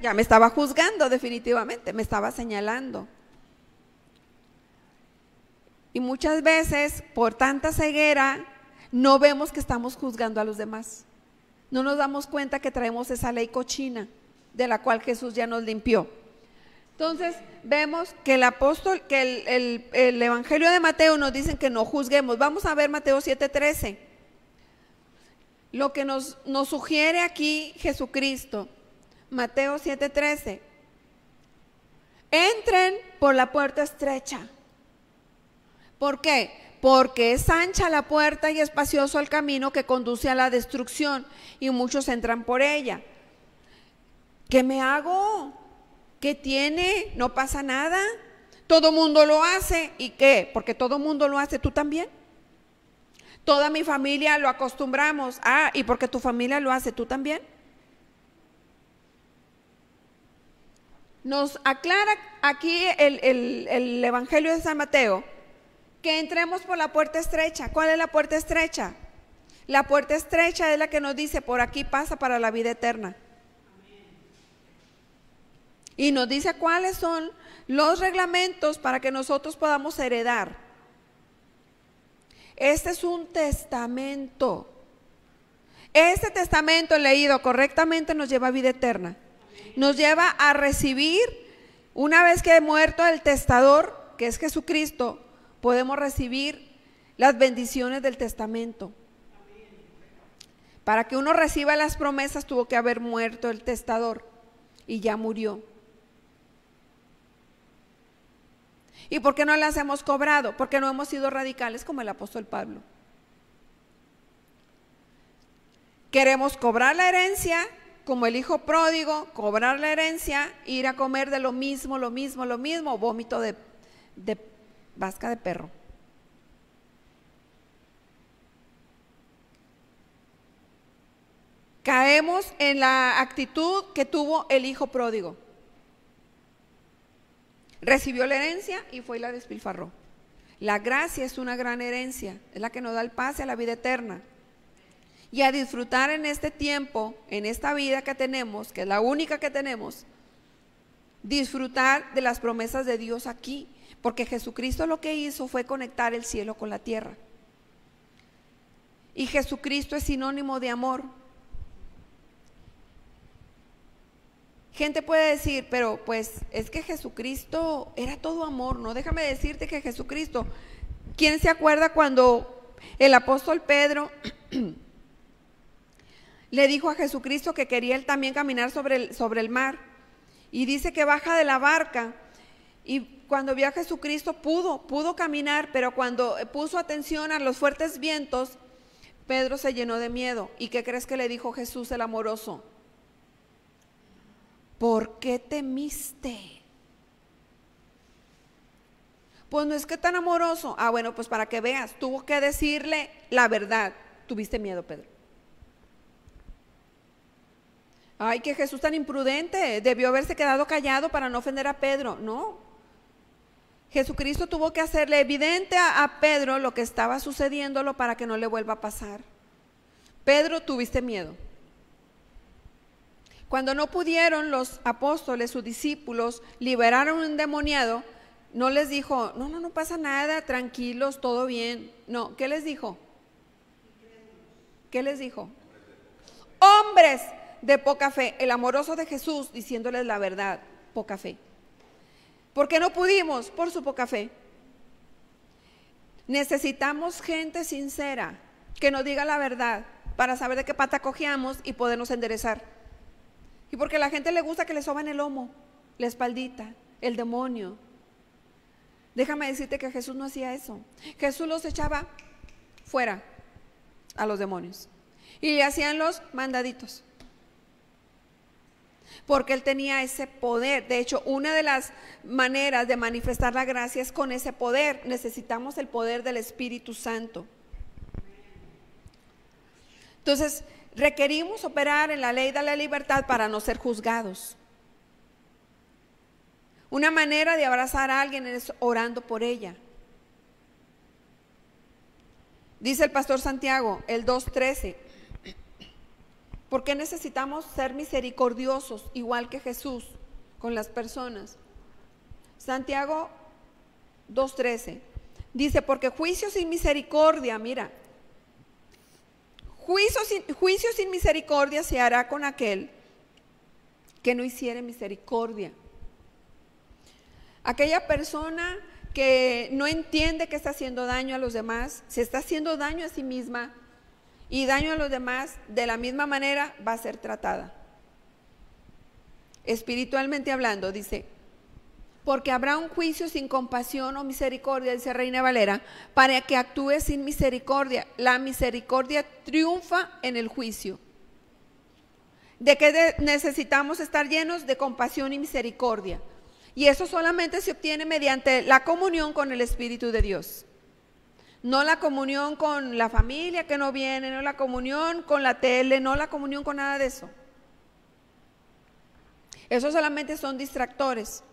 Speaker 2: Ya me estaba juzgando definitivamente, me estaba señalando. Y muchas veces, por tanta ceguera, no vemos que estamos juzgando a los demás. No nos damos cuenta que traemos esa ley cochina, de la cual Jesús ya nos limpió. Entonces, vemos que el apóstol, que el Evangelio de Mateo nos dicen que no juzguemos. Vamos a ver Mateo 7:13. Lo que nos sugiere aquí Jesucristo. Mateo 7:13. Entren por la puerta estrecha. ¿Por qué? Porque es ancha la puerta y espacioso el camino que conduce a la destrucción, y muchos entran por ella. ¿Qué me hago? ¿Qué tiene? No pasa nada. Todo mundo lo hace. ¿Y qué? Porque todo mundo lo hace, ¿tú también? Toda mi familia lo acostumbramos. Ah, ¿y porque tu familia lo hace, tú también? Nos aclara aquí el Evangelio de San Mateo que entremos por la puerta estrecha. ¿Cuál es la puerta estrecha? La puerta estrecha es la que nos dice, por aquí pasa para la vida eterna. Y nos dice cuáles son los reglamentos para que nosotros podamos heredar. Este es un testamento. Este testamento leído correctamente nos lleva a vida eterna. Nos lleva a recibir, una vez que ha muerto el testador, que es Jesucristo, podemos recibir las bendiciones del testamento. Para que uno reciba las promesas tuvo que haber muerto el testador, y ya murió. ¿Y por qué no las hemos cobrado? Porque no hemos sido radicales como el apóstol Pablo. Queremos cobrar la herencia, como el hijo pródigo, cobrar la herencia, ir a comer de lo mismo, vómito de vasca de perro. Caemos en la actitud que tuvo el hijo pródigo. Recibió la herencia y fue y la despilfarró. La gracia es una gran herencia, es la que nos da el pase a la vida eterna. Y a disfrutar en este tiempo, en esta vida que tenemos, que es la única que tenemos, disfrutar de las promesas de Dios aquí. Porque Jesucristo lo que hizo fue conectar el cielo con la tierra. Y Jesucristo es sinónimo de amor. Gente puede decir, pero pues es que Jesucristo era todo amor. No, déjame decirte que Jesucristo, ¿quién se acuerda cuando el apóstol Pedro le dijo a Jesucristo que quería él también caminar sobre el mar? Y dice que baja de la barca, y cuando vio a Jesucristo pudo caminar, pero cuando puso atención a los fuertes vientos, Pedro se llenó de miedo. ¿Y qué crees que le dijo Jesús el amoroso? ¿Por qué temiste? Pues no es que tan amoroso. Ah, bueno, pues para que veas, tuvo que decirle la verdad. Tuviste miedo, Pedro. Ay, que Jesús tan imprudente, debió haberse quedado callado para no ofender a Pedro. No, Jesucristo tuvo que hacerle evidente a Pedro lo que estaba sucediéndolo para que no le vuelva a pasar. Pedro, tuviste miedo. Cuando no pudieron los apóstoles, sus discípulos, liberar a un endemoniado, no les dijo, no pasa nada, tranquilos, todo bien. No, ¿qué les dijo? ¿Qué les dijo? Hombres de poca fe. El amoroso de Jesús diciéndoles la verdad, poca fe. ¿Por qué no pudimos? Por su poca fe. Necesitamos gente sincera que nos diga la verdad para saber de qué pata cojeamos y podernos enderezar. Y porque a la gente le gusta que le soban el lomo, la espaldita, el demonio. Déjame decirte que Jesús no hacía eso. Jesús los echaba fuera a los demonios. y le hacían los mandaditos. Porque Él tenía ese poder. De hecho, una de las maneras de manifestar la gracia es con ese poder. Necesitamos el poder del Espíritu Santo. Entonces, requerimos operar en la ley de la libertad para no ser juzgados. Una manera de abrazar a alguien es orando por ella. Dice el pastor Santiago, el 2:13. ¿Por qué necesitamos ser misericordiosos, igual que Jesús, con las personas? Santiago 2:13 dice, porque juicio sin misericordia, mira, juicio sin misericordia se hará con aquel que no hiciere misericordia. Aquella persona que no entiende que está haciendo daño a los demás, se está haciendo daño a sí misma y daño a los demás, de la misma manera va a ser tratada. Espiritualmente hablando, dice, porque habrá un juicio sin compasión o misericordia, dice Reina Valera, para que actúe sin misericordia. La misericordia triunfa en el juicio. ¿De qué necesitamos estar llenos? De compasión y misericordia. Y eso solamente se obtiene mediante la comunión con el Espíritu de Dios. No la comunión con la familia que no viene, no la comunión con la tele, no la comunión con nada de eso. Eso solamente son distractores.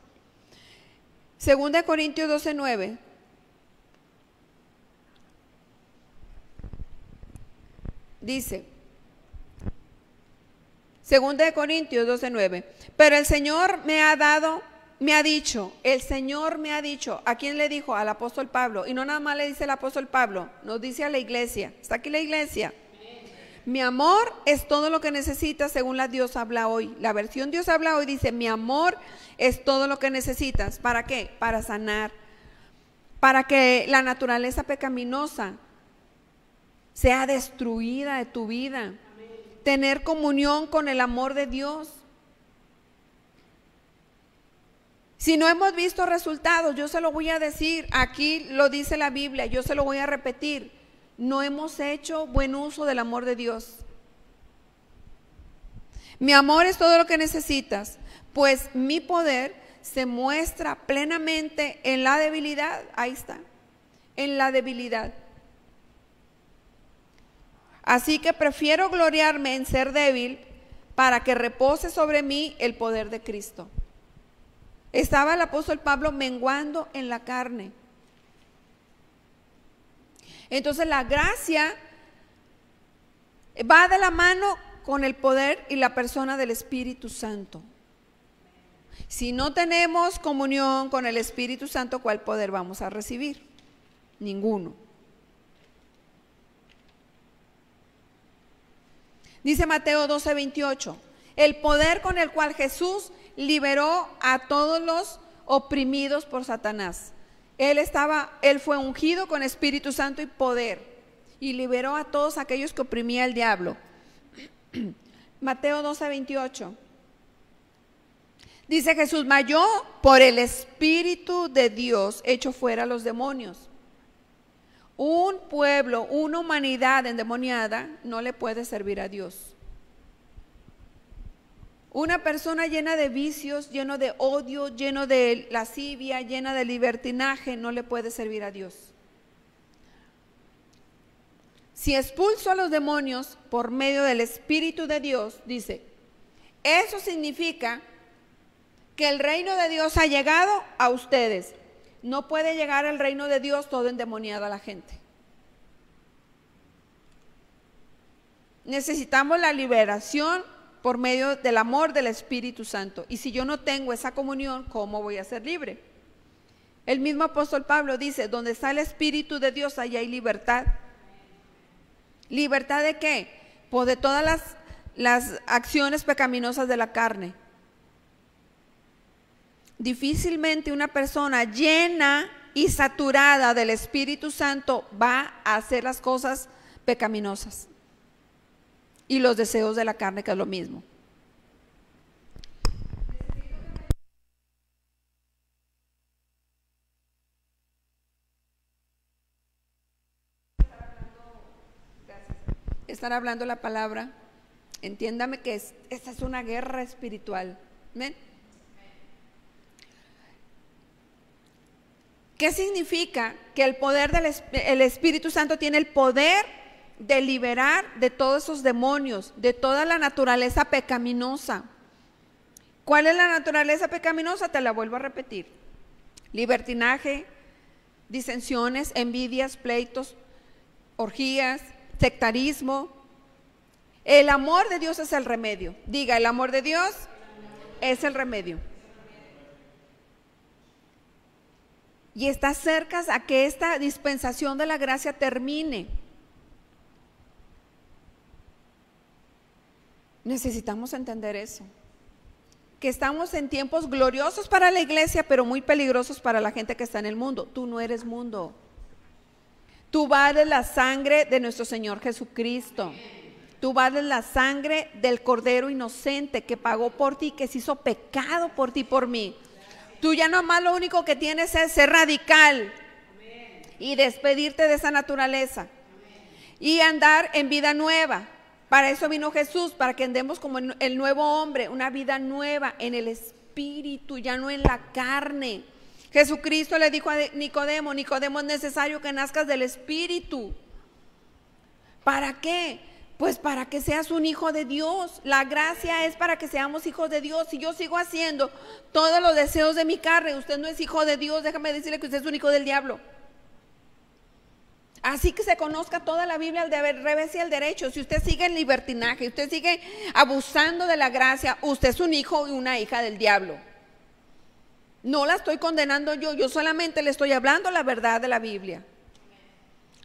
Speaker 2: 2 Corintios 12:9. Dice, 2 Corintios 12:9, pero el Señor me ha dicho, el Señor me ha dicho. ¿A quién le dijo? Al apóstol Pablo. Y no nada más le dice el apóstol Pablo, nos dice a la iglesia. ¿Está aquí la iglesia? Mi amor es todo lo que necesitas, según la Dios habla hoy. La versión Dios habla hoy dice, mi amor es todo lo que necesitas. ¿Para qué? Para sanar. Para que la naturaleza pecaminosa sea destruida de tu vida. Tener comunión con el amor de Dios. Si no hemos visto resultados, yo se lo voy a decir, aquí lo dice la Biblia, yo se lo voy a repetir, no hemos hecho buen uso del amor de Dios. Mi amor es todo lo que necesitas, pues mi poder se muestra plenamente en la debilidad, ahí está, en la debilidad. Así que prefiero gloriarme en ser débil para que repose sobre mí el poder de Cristo. Estaba el apóstol Pablo menguando en la carne. Entonces la gracia va de la mano con el poder y la persona del Espíritu Santo. Si no tenemos comunión con el Espíritu Santo, ¿cuál poder vamos a recibir? Ninguno. Dice Mateo 12:28, el poder con el cual Jesús liberó a todos los oprimidos por Satanás. Él fue ungido con Espíritu Santo y poder y liberó a todos aquellos que oprimía el diablo. Mateo 12:28. Dice Jesús, mas yo por el Espíritu de Dios echo fuera a los demonios. Un pueblo, una humanidad endemoniada no le puede servir a Dios. Una persona llena de vicios, lleno de odio, lleno de lascivia, llena de libertinaje, no le puede servir a Dios. Si expulso a los demonios por medio del Espíritu de Dios, dice, eso significa que el reino de Dios ha llegado a ustedes. No puede llegar al reino de Dios todo endemoniado a la gente. Necesitamos la liberación por medio del amor del Espíritu Santo. Y si yo no tengo esa comunión, ¿cómo voy a ser libre? El mismo apóstol Pablo dice, donde está el Espíritu de Dios, allá hay libertad. ¿Libertad de qué? Pues de todas las acciones pecaminosas de la carne. Difícilmente una persona llena y saturada del Espíritu Santo va a hacer las cosas pecaminosas y los deseos de la carne, que es lo mismo. estar hablando la palabra, entiéndame que esta es una guerra espiritual. ¿Ven? ¿Qué significa? Que el poder el Espíritu Santo tiene el poder de liberar de todos esos demonios, de toda la naturaleza pecaminosa. ¿Cuál es la naturaleza pecaminosa? Te la vuelvo a repetir: libertinaje, disensiones, envidias, pleitos, orgías, sectarismo. El amor de Dios es el remedio. Diga, el amor de Dios es el remedio. Y está cerca a que esta dispensación de la gracia termine. Necesitamos entender eso. Que estamos en tiempos gloriosos para la iglesia, pero muy peligrosos para la gente que está en el mundo. Tú no eres mundo. Tú vales la sangre de nuestro Señor Jesucristo. Tú vales la sangre del Cordero inocente que pagó por ti, que se hizo pecado por ti y por mí. Tú ya nomás lo único que tienes es ser radical y despedirte de esa naturaleza y andar en vida nueva. Para eso vino Jesús, para que andemos como el nuevo hombre, una vida nueva en el Espíritu, ya no en la carne. Jesucristo le dijo a Nicodemo: Nicodemo, es necesario que nazcas del Espíritu. ¿Para qué? Pues para que seas un hijo de Dios. La gracia es para que seamos hijos de Dios. Si yo sigo haciendo todos los deseos de mi carne, usted no es hijo de Dios. Déjame decirle que usted es un hijo del diablo. Así que se conozca toda la Biblia al revés y al derecho. Si usted sigue en libertinaje, usted sigue abusando de la gracia, usted es un hijo y una hija del diablo. No la estoy condenando yo solamente le estoy hablando la verdad de la Biblia.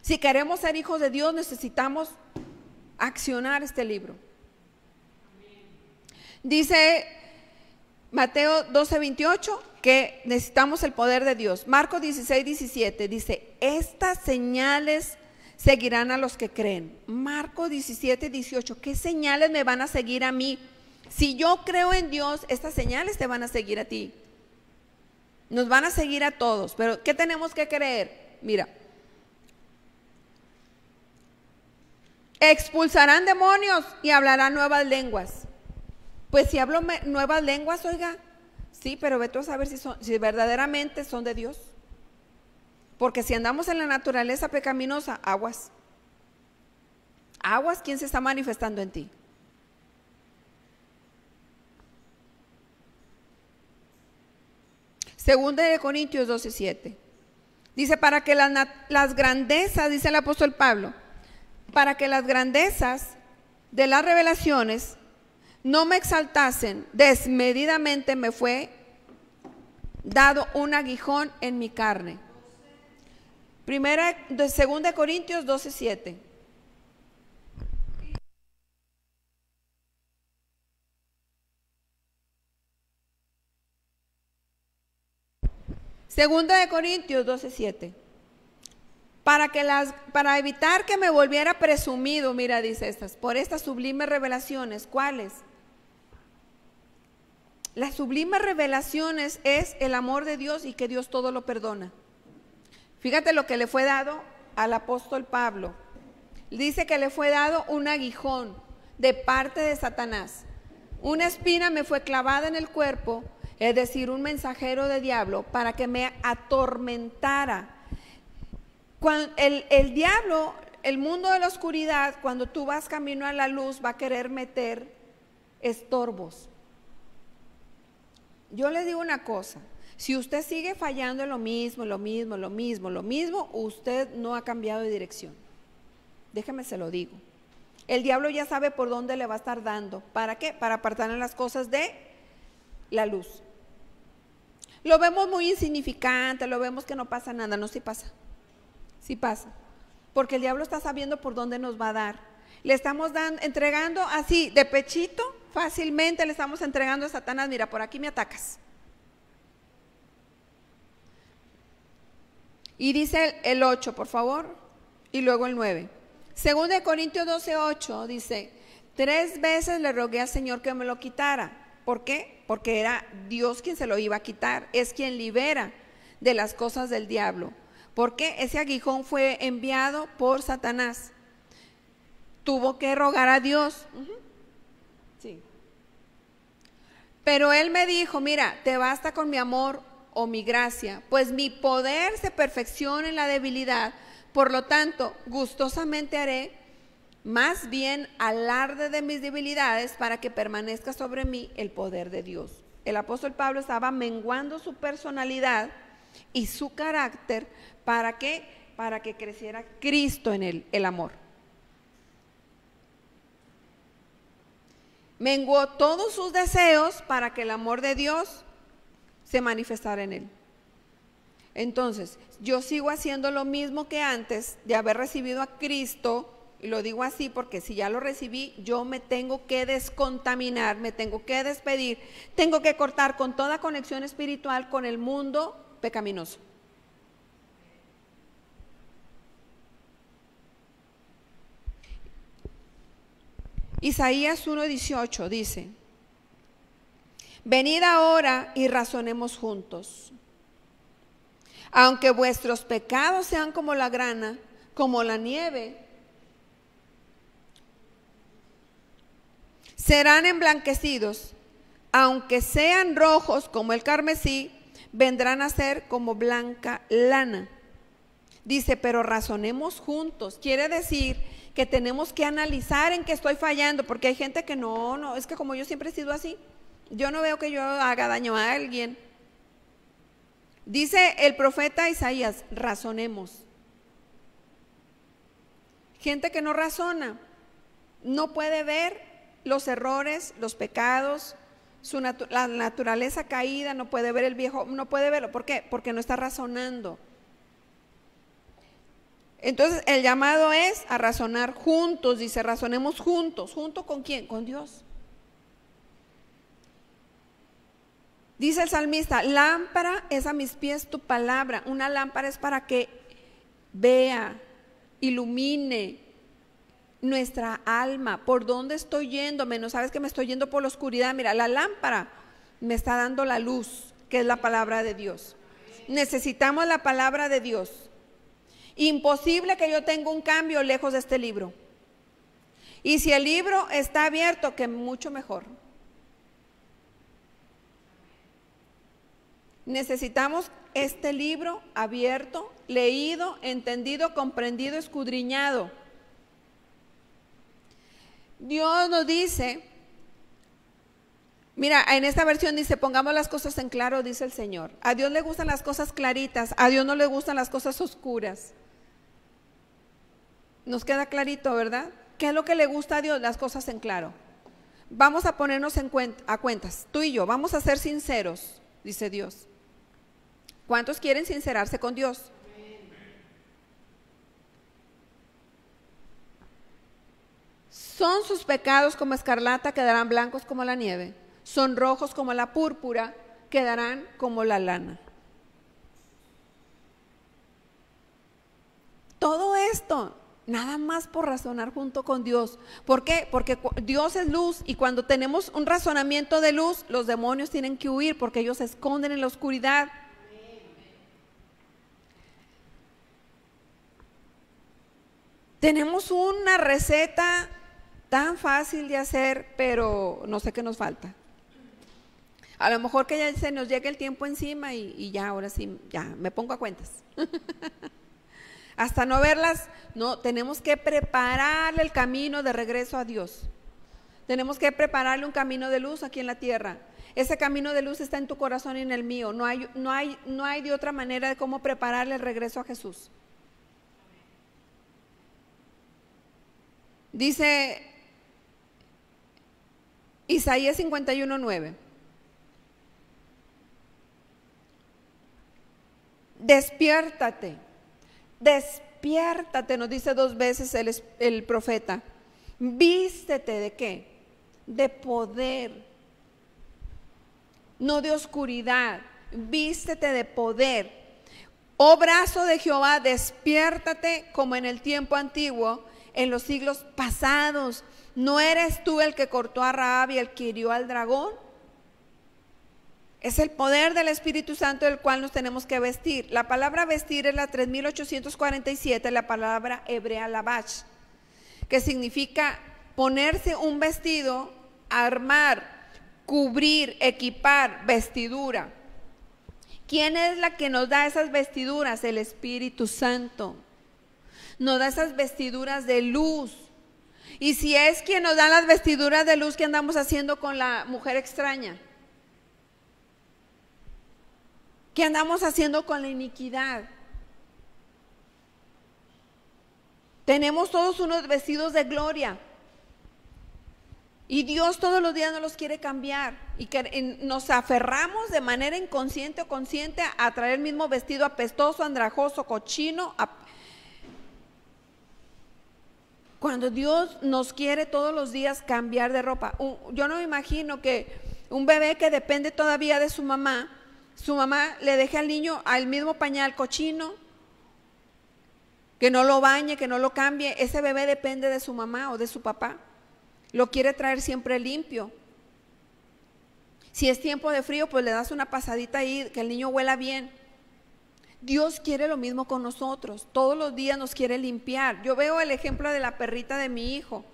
Speaker 2: Si queremos ser hijos de Dios, necesitamos accionar este libro. Dice Mateo 12:28 que necesitamos el poder de Dios. Marcos 16:17 dice: estas señales seguirán a los que creen. Marcos 17:18, ¿qué señales me van a seguir a mí? Si yo creo en Dios, estas señales te van a seguir a ti. Nos van a seguir a todos, pero ¿qué tenemos que creer? Mira, expulsarán demonios y hablarán nuevas lenguas. Pues si hablo nuevas lenguas, oiga, sí, pero vete a saber si verdaderamente son de Dios. Porque si andamos en la naturaleza pecaminosa, aguas. Aguas, ¿quién se está manifestando en ti? Segunda de Corintios 12:7. Dice: para que las grandezas, dice el apóstol Pablo, para que las grandezas de las revelaciones no me exaltasen desmedidamente, me fue dado un aguijón en mi carne. Segunda de Corintios 12:7. Segunda de Corintios 12:7. Para evitar que me volviera presumido, mira, dice estas, por estas sublimes revelaciones. ¿Cuáles? Las sublimes revelaciones es el amor de Dios y que Dios todo lo perdona. Fíjate lo que le fue dado al apóstol Pablo. Dice que le fue dado un aguijón de parte de Satanás. Una espina me fue clavada en el cuerpo, es decir, un mensajero de diablo para que me atormentara. Cuando el diablo, el mundo de la oscuridad, cuando tú vas camino a la luz, va a querer meter estorbos. Yo les digo una cosa: si usted sigue fallando en lo mismo, usted no ha cambiado de dirección. Déjeme se lo digo. El diablo ya sabe por dónde le va a estar dando. ¿Para qué? Para apartarle las cosas de la luz. Lo vemos muy insignificante, lo vemos que no pasa nada. No, sí pasa. Sí pasa. Porque el diablo está sabiendo por dónde nos va a dar. Le estamos entregando así, de pechito, fácilmente le estamos entregando a Satanás: mira, por aquí me atacas. Y dice el 8, por favor, y luego el 9. Segunda de Corintios 12:8 dice: 3 veces le rogué al Señor que me lo quitara. ¿Por qué? Porque era Dios quien se lo iba a quitar. Es quien libera de las cosas del diablo. Porque ese aguijón fue enviado por Satanás. tuvo que rogar a Dios. Sí. Pero él me dijo, mira, te basta con mi amor o mi gracia, pues mi poder se perfecciona en la debilidad. Por lo tanto, gustosamente haré más bien alarde de mis debilidades para que permanezca sobre mí el poder de Dios. El apóstol Pablo estaba menguando su personalidad y su carácter para que creciera Cristo en él, el amor. Menguó todos sus deseos para que el amor de Dios se manifestara en él. Entonces, yo sigo haciendo lo mismo que antes de haber recibido a Cristo, y lo digo así porque si ya lo recibí, yo me tengo que descontaminar, me tengo que despedir, tengo que cortar con toda conexión espiritual con el mundo pecaminoso. Isaías 1:18 dice: venid ahora y razonemos juntos. Aunque vuestros pecados sean como la grana, como la nieve, serán emblanquecidos. Aunque sean rojos como el carmesí, vendrán a ser como blanca lana. Dice, pero razonemos juntos. Quiere decir que tenemos que analizar en qué estoy fallando, porque hay gente que no, es que como yo siempre he sido así, yo no veo que yo haga daño a alguien. Dice el profeta Isaías, razonemos. Gente que no razona, no puede ver los errores, los pecados, la naturaleza caída, no puede ver el viejo, no puede verlo. ¿Por qué? Porque no está razonando. Entonces el llamado es a razonar juntos, dice, razonemos juntos. ¿Junto con quién? Con Dios. Dice el salmista, lámpara es a mis pies tu palabra. Una lámpara es para que vea, ilumine nuestra alma. ¿Por dónde estoy yéndome? No sabes que me estoy yendo por la oscuridad. Mira, la lámpara me está dando la luz, que es la palabra de Dios. Necesitamos la palabra de Dios. Imposible que yo tenga un cambio lejos de este libro. Y si el libro está abierto, que mucho mejor. Necesitamos este libro abierto, leído, entendido, comprendido, escudriñado. Dios nos dice, mira, en esta versión dice, pongamos las cosas en claro, dice el Señor. A Dios le gustan las cosas claritas, a Dios no le gustan las cosas oscuras. Nos queda clarito, ¿verdad? ¿Qué es lo que le gusta a Dios? Las cosas en claro. Vamos a ponernos a cuentas, tú y yo, vamos a ser sinceros, dice Dios. ¿Cuántos quieren sincerarse con Dios? Son sus pecados como escarlata, quedarán blancos como la nieve. Son rojos como la púrpura, quedarán como la lana. Todo esto, nada más por razonar junto con Dios. ¿Por qué? Porque Dios es luz y cuando tenemos un razonamiento de luz, los demonios tienen que huir porque ellos se esconden en la oscuridad. Tenemos una receta tan fácil de hacer, pero no sé qué nos falta. A lo mejor que ya se nos llegue el tiempo encima y ya, ahora sí, ya me pongo a cuentas. Hasta no verlas, no, tenemos que prepararle el camino de regreso a Dios. Tenemos que prepararle un camino de luz aquí en la tierra. Ese camino de luz está en tu corazón y en el mío. No hay de otra manera de cómo prepararle el regreso a Jesús. Dice Isaías 51:9. Despiértate, despiértate, nos dice 2 veces el profeta. Vístete de qué? De poder, no de oscuridad. Vístete de poder. Oh brazo de Jehová, despiértate como en el tiempo antiguo, en los siglos pasados. ¿No eres tú el que cortó a Rahab y el que hirió al dragón? Es el poder del Espíritu Santo del cual nos tenemos que vestir. La palabra vestir es la 3847, la palabra hebrea lavash, que significa ponerse un vestido, armar, cubrir, equipar, vestidura. ¿Quién es la que nos da esas vestiduras? El Espíritu Santo. Nos da esas vestiduras de luz. Y si es quien nos da las vestiduras de luz, ¿qué andamos haciendo con la mujer extraña? ¿Qué andamos haciendo con la iniquidad? Tenemos todos unos vestidos de gloria. Y Dios todos los días nos los quiere cambiar. Y que nos aferramos de manera inconsciente o consciente a traer el mismo vestido apestoso, andrajoso, cochino. Cuando Dios nos quiere todos los días cambiar de ropa. Yo no me imagino que un bebé que depende todavía de su mamá le deje al niño al mismo pañal cochino, que no lo bañe, que no lo cambie. Ese bebé depende de su mamá o de su papá. Lo quiere traer siempre limpio. Si es tiempo de frío, pues le das una pasadita ahí, que el niño huela bien. Dios quiere lo mismo con nosotros. Todos los días nos quiere limpiar. Yo veo el ejemplo de la perrita de mi hijo.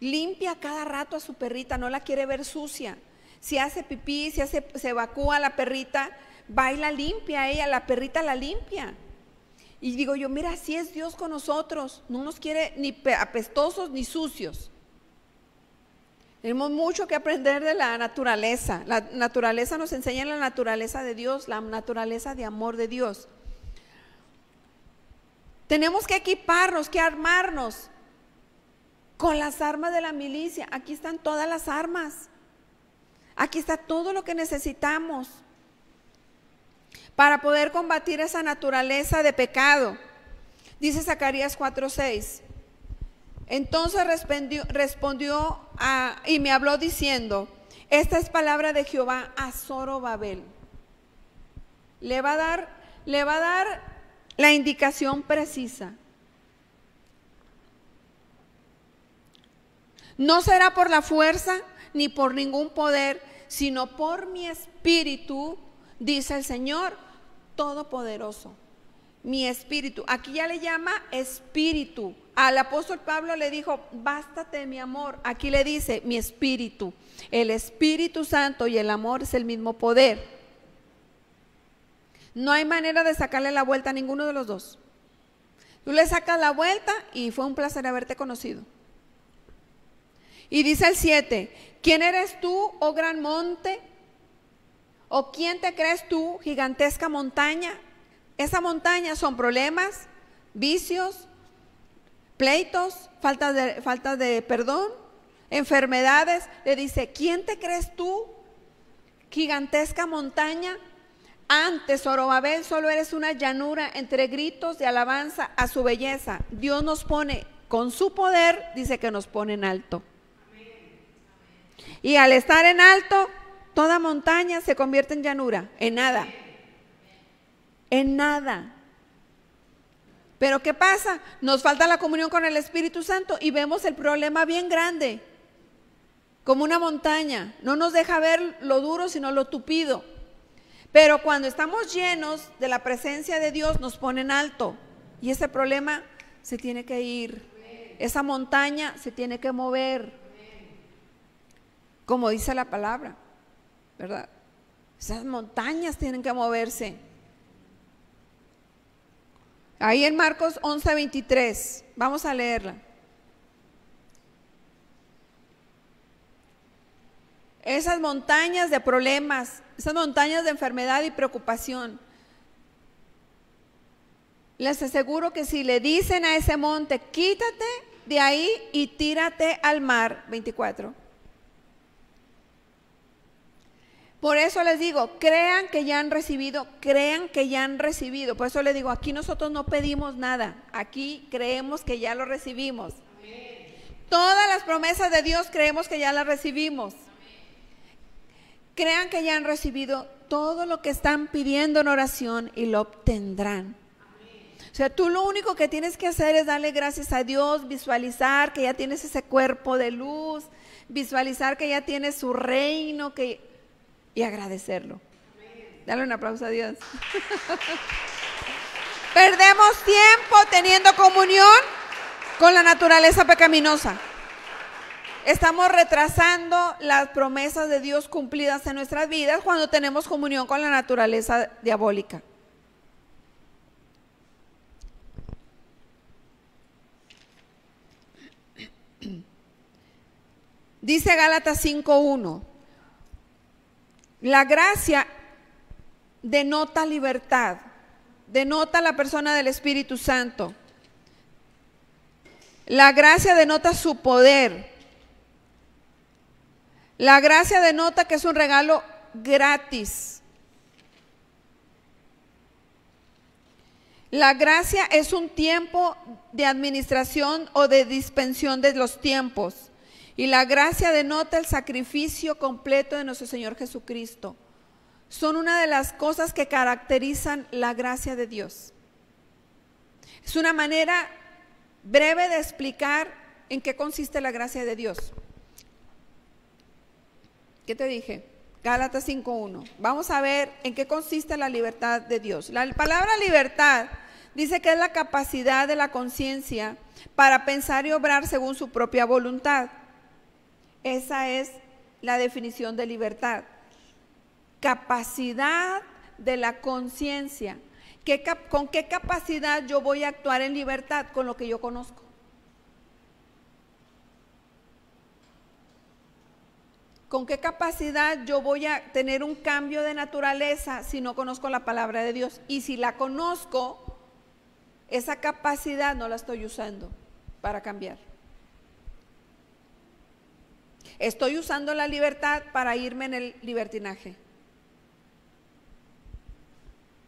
Speaker 2: Limpia cada rato a su perrita, no la quiere ver sucia. Si hace pipí, se evacúa la perrita, va y la limpia ella, la perrita la limpia. Y digo yo, mira, así es Dios con nosotros. No nos quiere ni apestosos ni sucios. Tenemos mucho que aprender de la naturaleza. La naturaleza nos enseña la naturaleza de Dios, la naturaleza de amor de Dios. Tenemos que equiparnos, que armarnos con las armas de la milicia. Aquí están todas las armas. Aquí está todo lo que necesitamos para poder combatir esa naturaleza de pecado. Dice Zacarías 4:6. Entonces respondió y me habló diciendo: esta es palabra de Jehová a Zorobabel. Le va a dar la indicación precisa. No será por la fuerza ni por ningún poder, sino por mi espíritu, dice el Señor Todopoderoso. Mi espíritu, aquí ya le llama espíritu. Al apóstol Pablo le dijo, bástate mi amor. Aquí le dice, mi espíritu. El Espíritu Santo y el amor es el mismo poder. No hay manera de sacarle la vuelta a ninguno de los dos. Tú le sacas la vuelta y fue un placer haberte conocido. Y dice el 7, ¿quién eres tú, oh gran monte? ¿O quién te crees tú, gigantesca montaña? Esa montaña son problemas, vicios, pleitos, falta de perdón, enfermedades. Le dice, ¿quién te crees tú, gigantesca montaña? Antes, Zorobabel, solo eres una llanura entre gritos de alabanza a su belleza. Dios nos pone, con su poder, dice que nos pone en alto. Y al estar en alto, toda montaña se convierte en llanura, en nada. En nada. Pero ¿qué pasa? Nos falta la comunión con el Espíritu Santo y vemos el problema bien grande, como una montaña. No nos deja ver lo duro, sino lo tupido. Pero cuando estamos llenos de la presencia de Dios, nos pone en alto. Y ese problema se tiene que ir. Esa montaña se tiene que mover. Como dice la palabra, ¿verdad? Esas montañas tienen que moverse. Ahí en Marcos 11:23, vamos a leerla. Esas montañas de problemas, esas montañas de enfermedad y preocupación. Les aseguro que si le dicen a ese monte, quítate de ahí y tírate al mar, 24. Por eso les digo, crean que ya han recibido, crean que ya han recibido. Por eso les digo, aquí nosotros no pedimos nada, aquí creemos que ya lo recibimos. Amén. Todas las promesas de Dios creemos que ya las recibimos. Amén. Crean que ya han recibido todo lo que están pidiendo en oración y lo obtendrán. Amén. O sea, tú lo único que tienes que hacer es darle gracias a Dios, visualizar que ya tienes ese cuerpo de luz, visualizar que ya tienes su reino, y agradecerlo. Dale un aplauso a Dios. Perdemos tiempo teniendo comunión con la naturaleza pecaminosa. Estamos retrasando las promesas de Dios cumplidas en nuestras vidas cuando tenemos comunión con la naturaleza diabólica. Dice Gálatas 5:1, la gracia denota libertad, denota la persona del Espíritu Santo. La gracia denota su poder. La gracia denota que es un regalo gratis. La gracia es un tiempo de administración o de dispensión de los tiempos. Y la gracia denota el sacrificio completo de nuestro Señor Jesucristo. Son una de las cosas que caracterizan la gracia de Dios. Es una manera breve de explicar en qué consiste la gracia de Dios. ¿Qué te dije? Gálatas 5:1. Vamos a ver en qué consiste la libertad de Dios. La palabra libertad dice que es la capacidad de la conciencia para pensar y obrar según su propia voluntad. Esa es la definición de libertad. Capacidad de la conciencia. ¿Con qué capacidad yo voy a actuar en libertad? Con lo que yo conozco. ¿Con qué capacidad yo voy a tener un cambio de naturaleza si no conozco la palabra de Dios? Y si la conozco, esa capacidad no la estoy usando para cambiar. Estoy usando la libertad para irme en el libertinaje.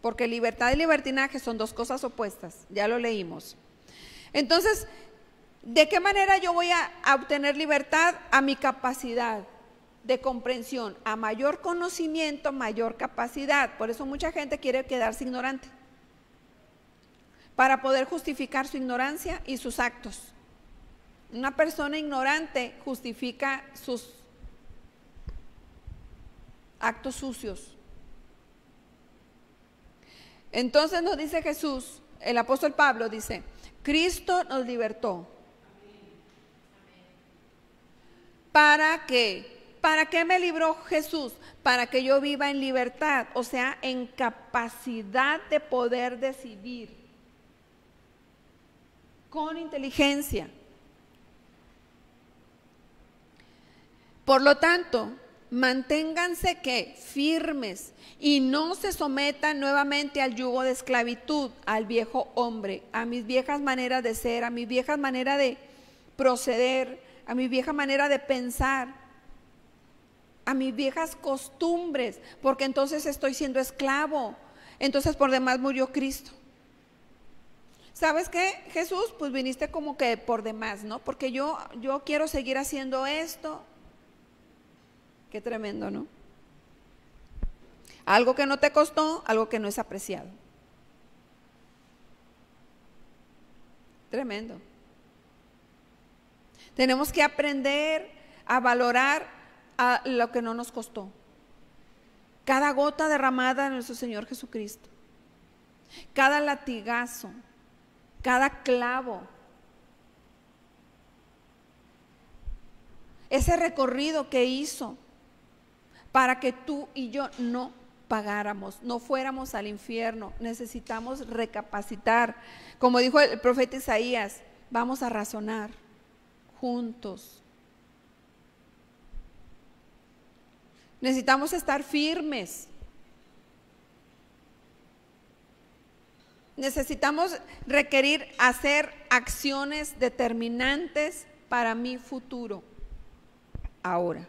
Speaker 2: Porque libertad y libertinaje son dos cosas opuestas, ya lo leímos. Entonces, ¿de qué manera yo voy a obtener libertad? A mi capacidad de comprensión, a mayor conocimiento, mayor capacidad. Por eso mucha gente quiere quedarse ignorante, para poder justificar su ignorancia y sus actos. Una persona ignorante justifica sus actos sucios. Entonces nos dice Jesús, el apóstol Pablo dice, Cristo nos libertó. ¿Para qué? ¿Para qué me libró Jesús? Para que yo viva en libertad, o sea, en capacidad de poder decidir, con inteligencia. Por lo tanto, manténganse ¿qué? Firmes y no se sometan nuevamente al yugo de esclavitud, al viejo hombre, a mis viejas maneras de ser, a mis viejas maneras de proceder, a mi vieja manera de pensar, a mis viejas costumbres, porque entonces estoy siendo esclavo. Entonces por demás murió Cristo. ¿Sabes qué? Jesús, pues viniste como que por demás, ¿no? Porque yo quiero seguir haciendo esto. Qué tremendo, ¿no? Algo que no te costó, algo que no es apreciado. Tremendo. Tenemos que aprender a valorar a lo que no nos costó. Cada gota derramada de nuestro Señor Jesucristo. Cada latigazo, cada clavo. Ese recorrido que hizo para que tú y yo no pagáramos, no fuéramos al infierno. Necesitamos recapacitar. Como dijo el profeta Isaías, vamos a razonar juntos. Necesitamos estar firmes. Necesitamos requerir hacer acciones determinantes para mi futuro, ahora.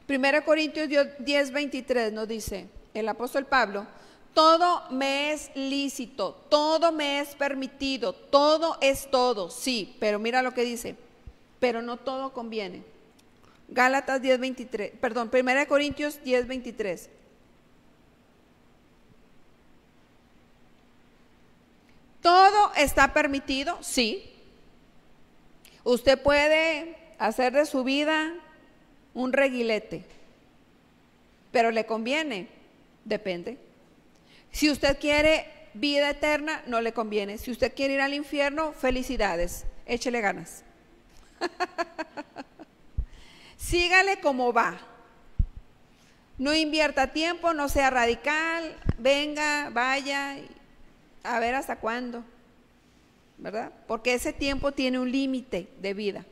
Speaker 2: Primera Corintios 10:23 nos dice el apóstol Pablo, todo me es lícito, todo me es permitido, todo es todo, sí, pero mira lo que dice, pero no todo conviene. Gálatas 10:23, perdón, Primera Corintios 10:23. ¿Todo está permitido? Sí. Usted puede hacer de su vida un reguilete, pero ¿le conviene? Depende. Si usted quiere vida eterna, no le conviene. Si usted quiere ir al infierno, felicidades, échele ganas. Sígale como va. No invierta tiempo, no sea radical, venga, vaya, a ver hasta cuándo, ¿verdad? Porque ese tiempo tiene un límite de vida,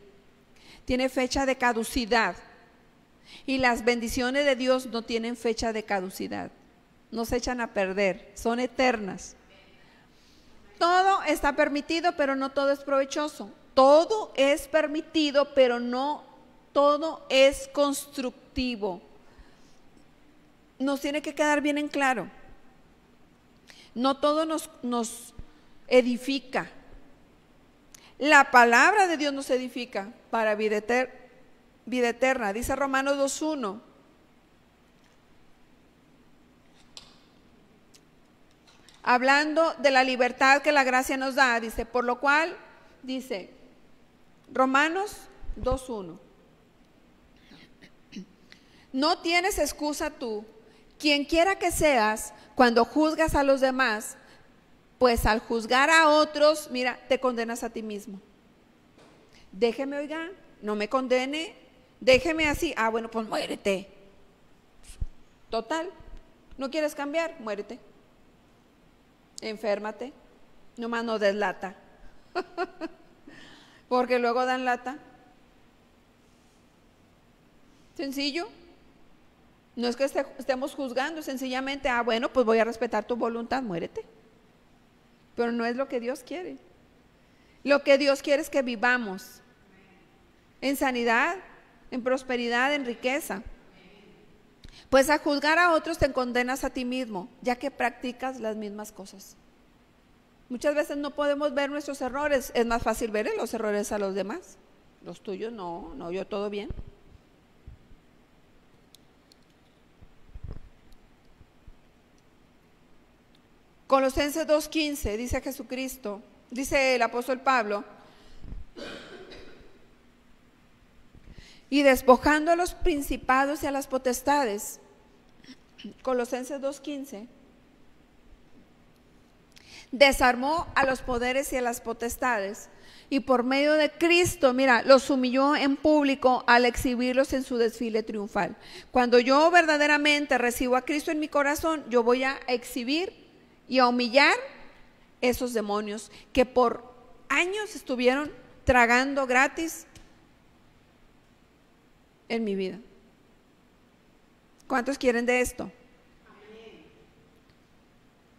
Speaker 2: tiene fecha de caducidad. Y las bendiciones de Dios no tienen fecha de caducidad, no se echan a perder, son eternas. Todo está permitido, pero no todo es provechoso. Todo es permitido, pero no todo es constructivo. Nos tiene que quedar bien en claro. No todo nos edifica. La palabra de Dios nos edifica para vida eterna. Dice Romanos 2:1. Hablando de la libertad que la gracia nos da, dice, por lo cual, dice, Romanos 2:1. No tienes excusa tú, quien quiera que seas, cuando juzgas a los demás, pues al juzgar a otros, mira, te condenas a ti mismo. Déjeme, oiga, no me condene, déjeme así, bueno, pues muérete. Total, ¿no quieres cambiar? Muérete. Enférmate, nomás no des lata. Porque luego dan lata. Sencillo. No es que estemos juzgando, sencillamente, bueno, pues voy a respetar tu voluntad, muérete. Pero no es lo que Dios quiere. Lo que Dios quiere es que vivamos en sanidad, en prosperidad, en riqueza. Pues a juzgar a otros te condenas a ti mismo, ya que practicas las mismas cosas. Muchas veces no podemos ver nuestros errores, es más fácil ver los errores a los demás. Los tuyos no, yo todo bien. Colosenses 2:15 dice Jesucristo, dice el apóstol Pablo, y despojando a los principados y a las potestades, Colosenses 2:15, desarmó a los poderes y a las potestades, y por medio de Cristo, mira, los humilló en público al exhibirlos en su desfile triunfal. Cuando yo verdaderamente recibo a Cristo en mi corazón, yo voy a exhibir y a humillar esos demonios que por años estuvieron tragando gratis en mi vida. ¿Cuántos quieren de esto? Amén.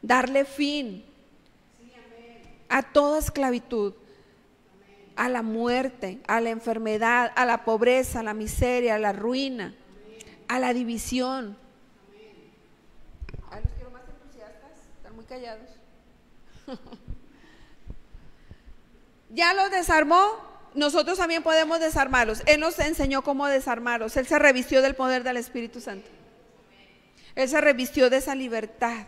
Speaker 2: Darle fin a toda esclavitud, a la muerte, a la enfermedad, a la pobreza, a la miseria, a la ruina, a la división. Ay, los quiero más entusiastas, están muy callados. Ya los desarmó, nosotros también podemos desarmarlos. Él nos enseñó cómo desarmarlos. Él se revistió del poder del Espíritu Santo. Él se revistió de esa libertad,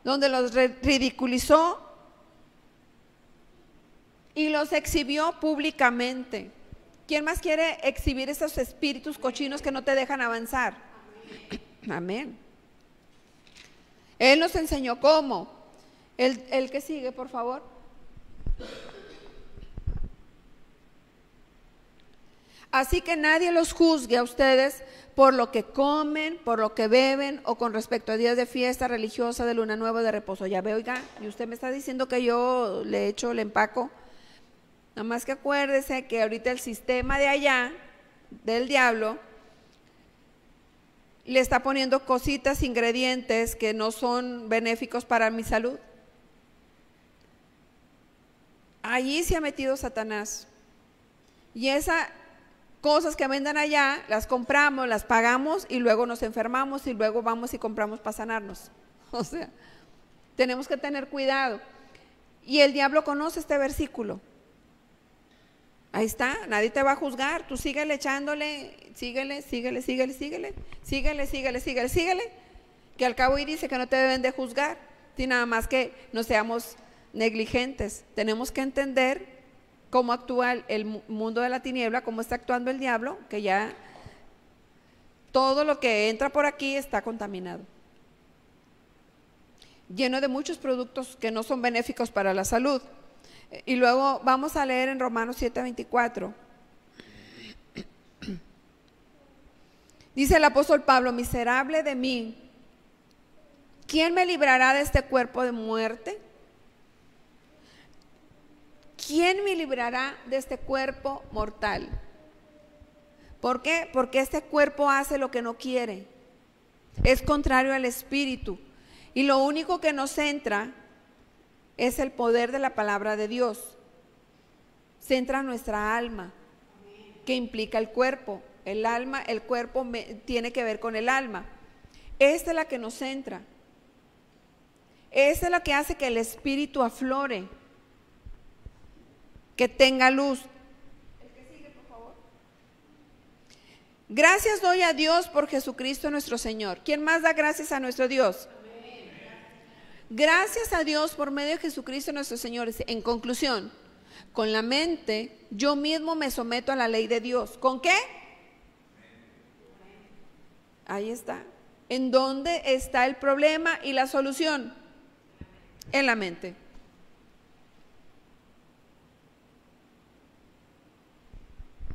Speaker 2: donde los ridiculizó y los exhibió públicamente. ¿Quién más quiere exhibir esos espíritus cochinos que no te dejan avanzar? Amén. Él nos enseñó cómo. El que sigue, por favor. Así que nadie los juzgue a ustedes por lo que comen, por lo que beben o con respecto a días de fiesta religiosa, de luna nueva, de reposo. Ya ve, oiga, y usted me está diciendo que yo le empaco. Nada más que acuérdese que ahorita el sistema de allá, del diablo, le está poniendo cositas, ingredientes que no son benéficos para mi salud. Allí se ha metido Satanás. Y esas cosas que vendan allá, las compramos, las pagamos y luego nos enfermamos y luego vamos y compramos para sanarnos. O sea, tenemos que tener cuidado. Y el diablo conoce este versículo. Ahí está, nadie te va a juzgar, tú síguele echándole, síguele, que al cabo y dice que no te deben de juzgar, sino nada más que no seamos negligentes. Tenemos que entender cómo actúa el mundo de la tiniebla, cómo está actuando el diablo, que ya todo lo que entra por aquí está contaminado. lleno de muchos productos que no son benéficos para la salud. Y luego vamos a leer en Romanos 7:24. Dice el apóstol Pablo: miserable de mí, ¿quién me librará de este cuerpo de muerte? ¿Quién me librará de este cuerpo mortal? ¿Por qué? Porque este cuerpo hace lo que no quiere, es contrario al espíritu, y lo único que nos centra es el poder de la palabra de Dios. Centra nuestra alma, que implica el cuerpo. El alma, el cuerpo tiene que ver con el alma. Esta es la que nos centra. Esta es la que hace que el espíritu aflore, que tenga luz. El que sigue, por favor. Gracias doy a Dios por Jesucristo nuestro Señor. ¿Quién más da gracias a nuestro Dios? Gracias a Dios por medio de Jesucristo nuestro Señor. En conclusión, con la mente yo mismo me someto a la ley de Dios. ¿Con qué? Ahí está. ¿En dónde está el problema y la solución? En la mente.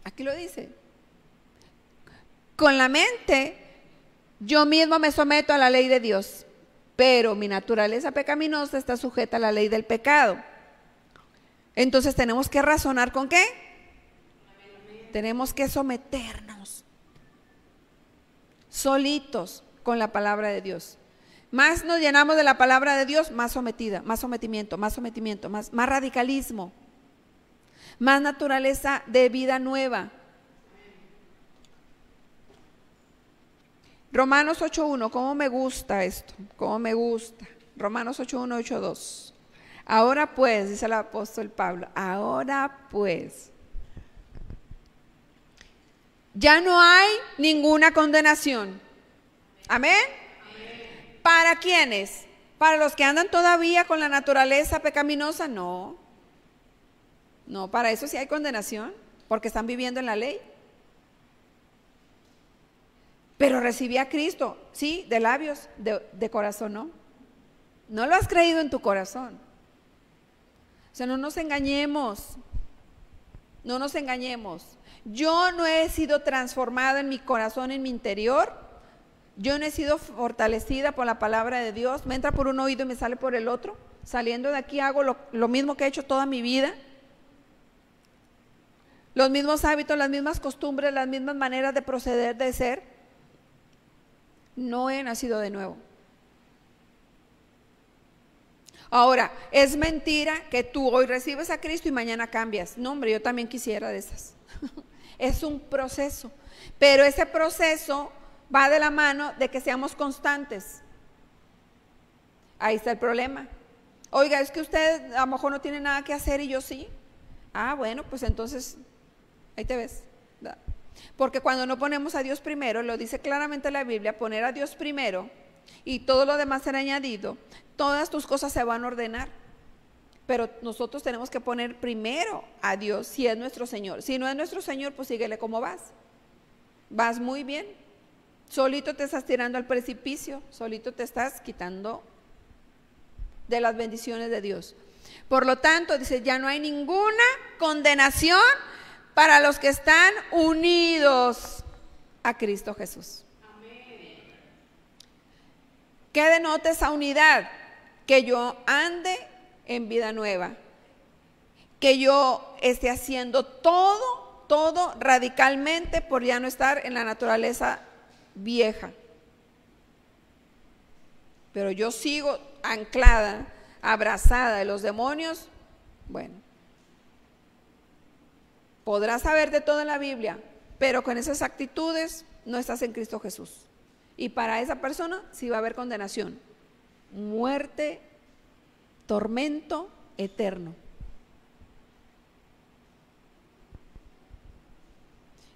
Speaker 2: Aquí lo dice. Con la mente yo mismo me someto a la ley de Dios, pero mi naturaleza pecaminosa está sujeta a la ley del pecado. Entonces tenemos que razonar ¿con qué? Tenemos que someternos solitos con la palabra de Dios. Más nos llenamos de la palabra de Dios, más sometida, más sometimiento, más radicalismo, más naturaleza de vida nueva. Romanos 8:1, ¿cómo me gusta esto? ¿Cómo me gusta? Romanos 8:1, 8:2. Ahora pues, dice el apóstol Pablo, ahora pues, ya no hay ninguna condenación. ¿Amén? Amén. ¿Para quiénes? ¿Para los que andan todavía con la naturaleza pecaminosa? No. No, para eso sí hay condenación, porque están viviendo en la ley. Pero recibí a Cristo, sí, de labios, de corazón no. No lo has creído en tu corazón. O sea, no nos engañemos. No nos engañemos. Yo no he sido transformada en mi corazón, en mi interior. Yo no he sido fortalecida por la palabra de Dios. Me entra por un oído y me sale por el otro. Saliendo de aquí hago lo mismo que he hecho toda mi vida. Los mismos hábitos, las mismas costumbres, las mismas maneras de proceder, de ser. No he nacido de nuevo. Ahora, es mentira que tú hoy recibes a Cristo y mañana cambias. No, hombre, yo también quisiera de esas. Es un proceso, pero ese proceso va de la mano de que seamos constantes. Ahí está el problema. Oiga, es que usted a lo mejor no tiene nada que hacer y yo sí. Ah, bueno, pues entonces, ahí te ves. Porque cuando no ponemos a Dios primero, lo dice claramente la Biblia, poner a Dios primero y todo lo demás será añadido, todas tus cosas se van a ordenar. Pero nosotros tenemos que poner primero a Dios si es nuestro Señor. Si no es nuestro Señor, pues síguele como vas. Vas muy bien. Solito te estás tirando al precipicio, solito te estás quitando de las bendiciones de Dios. Por lo tanto, dice, ya no hay ninguna condenación para los que están unidos a Cristo Jesús. Amén. ¿Qué denota esa unidad? Que yo ande en vida nueva, que yo esté haciendo todo radicalmente por ya no estar en la naturaleza vieja. Pero yo sigo anclada, abrazada de los demonios. Bueno, podrás saber de todo en la Biblia, pero con esas actitudes no estás en Cristo Jesús. Y para esa persona sí va a haber condenación, muerte, tormento eterno.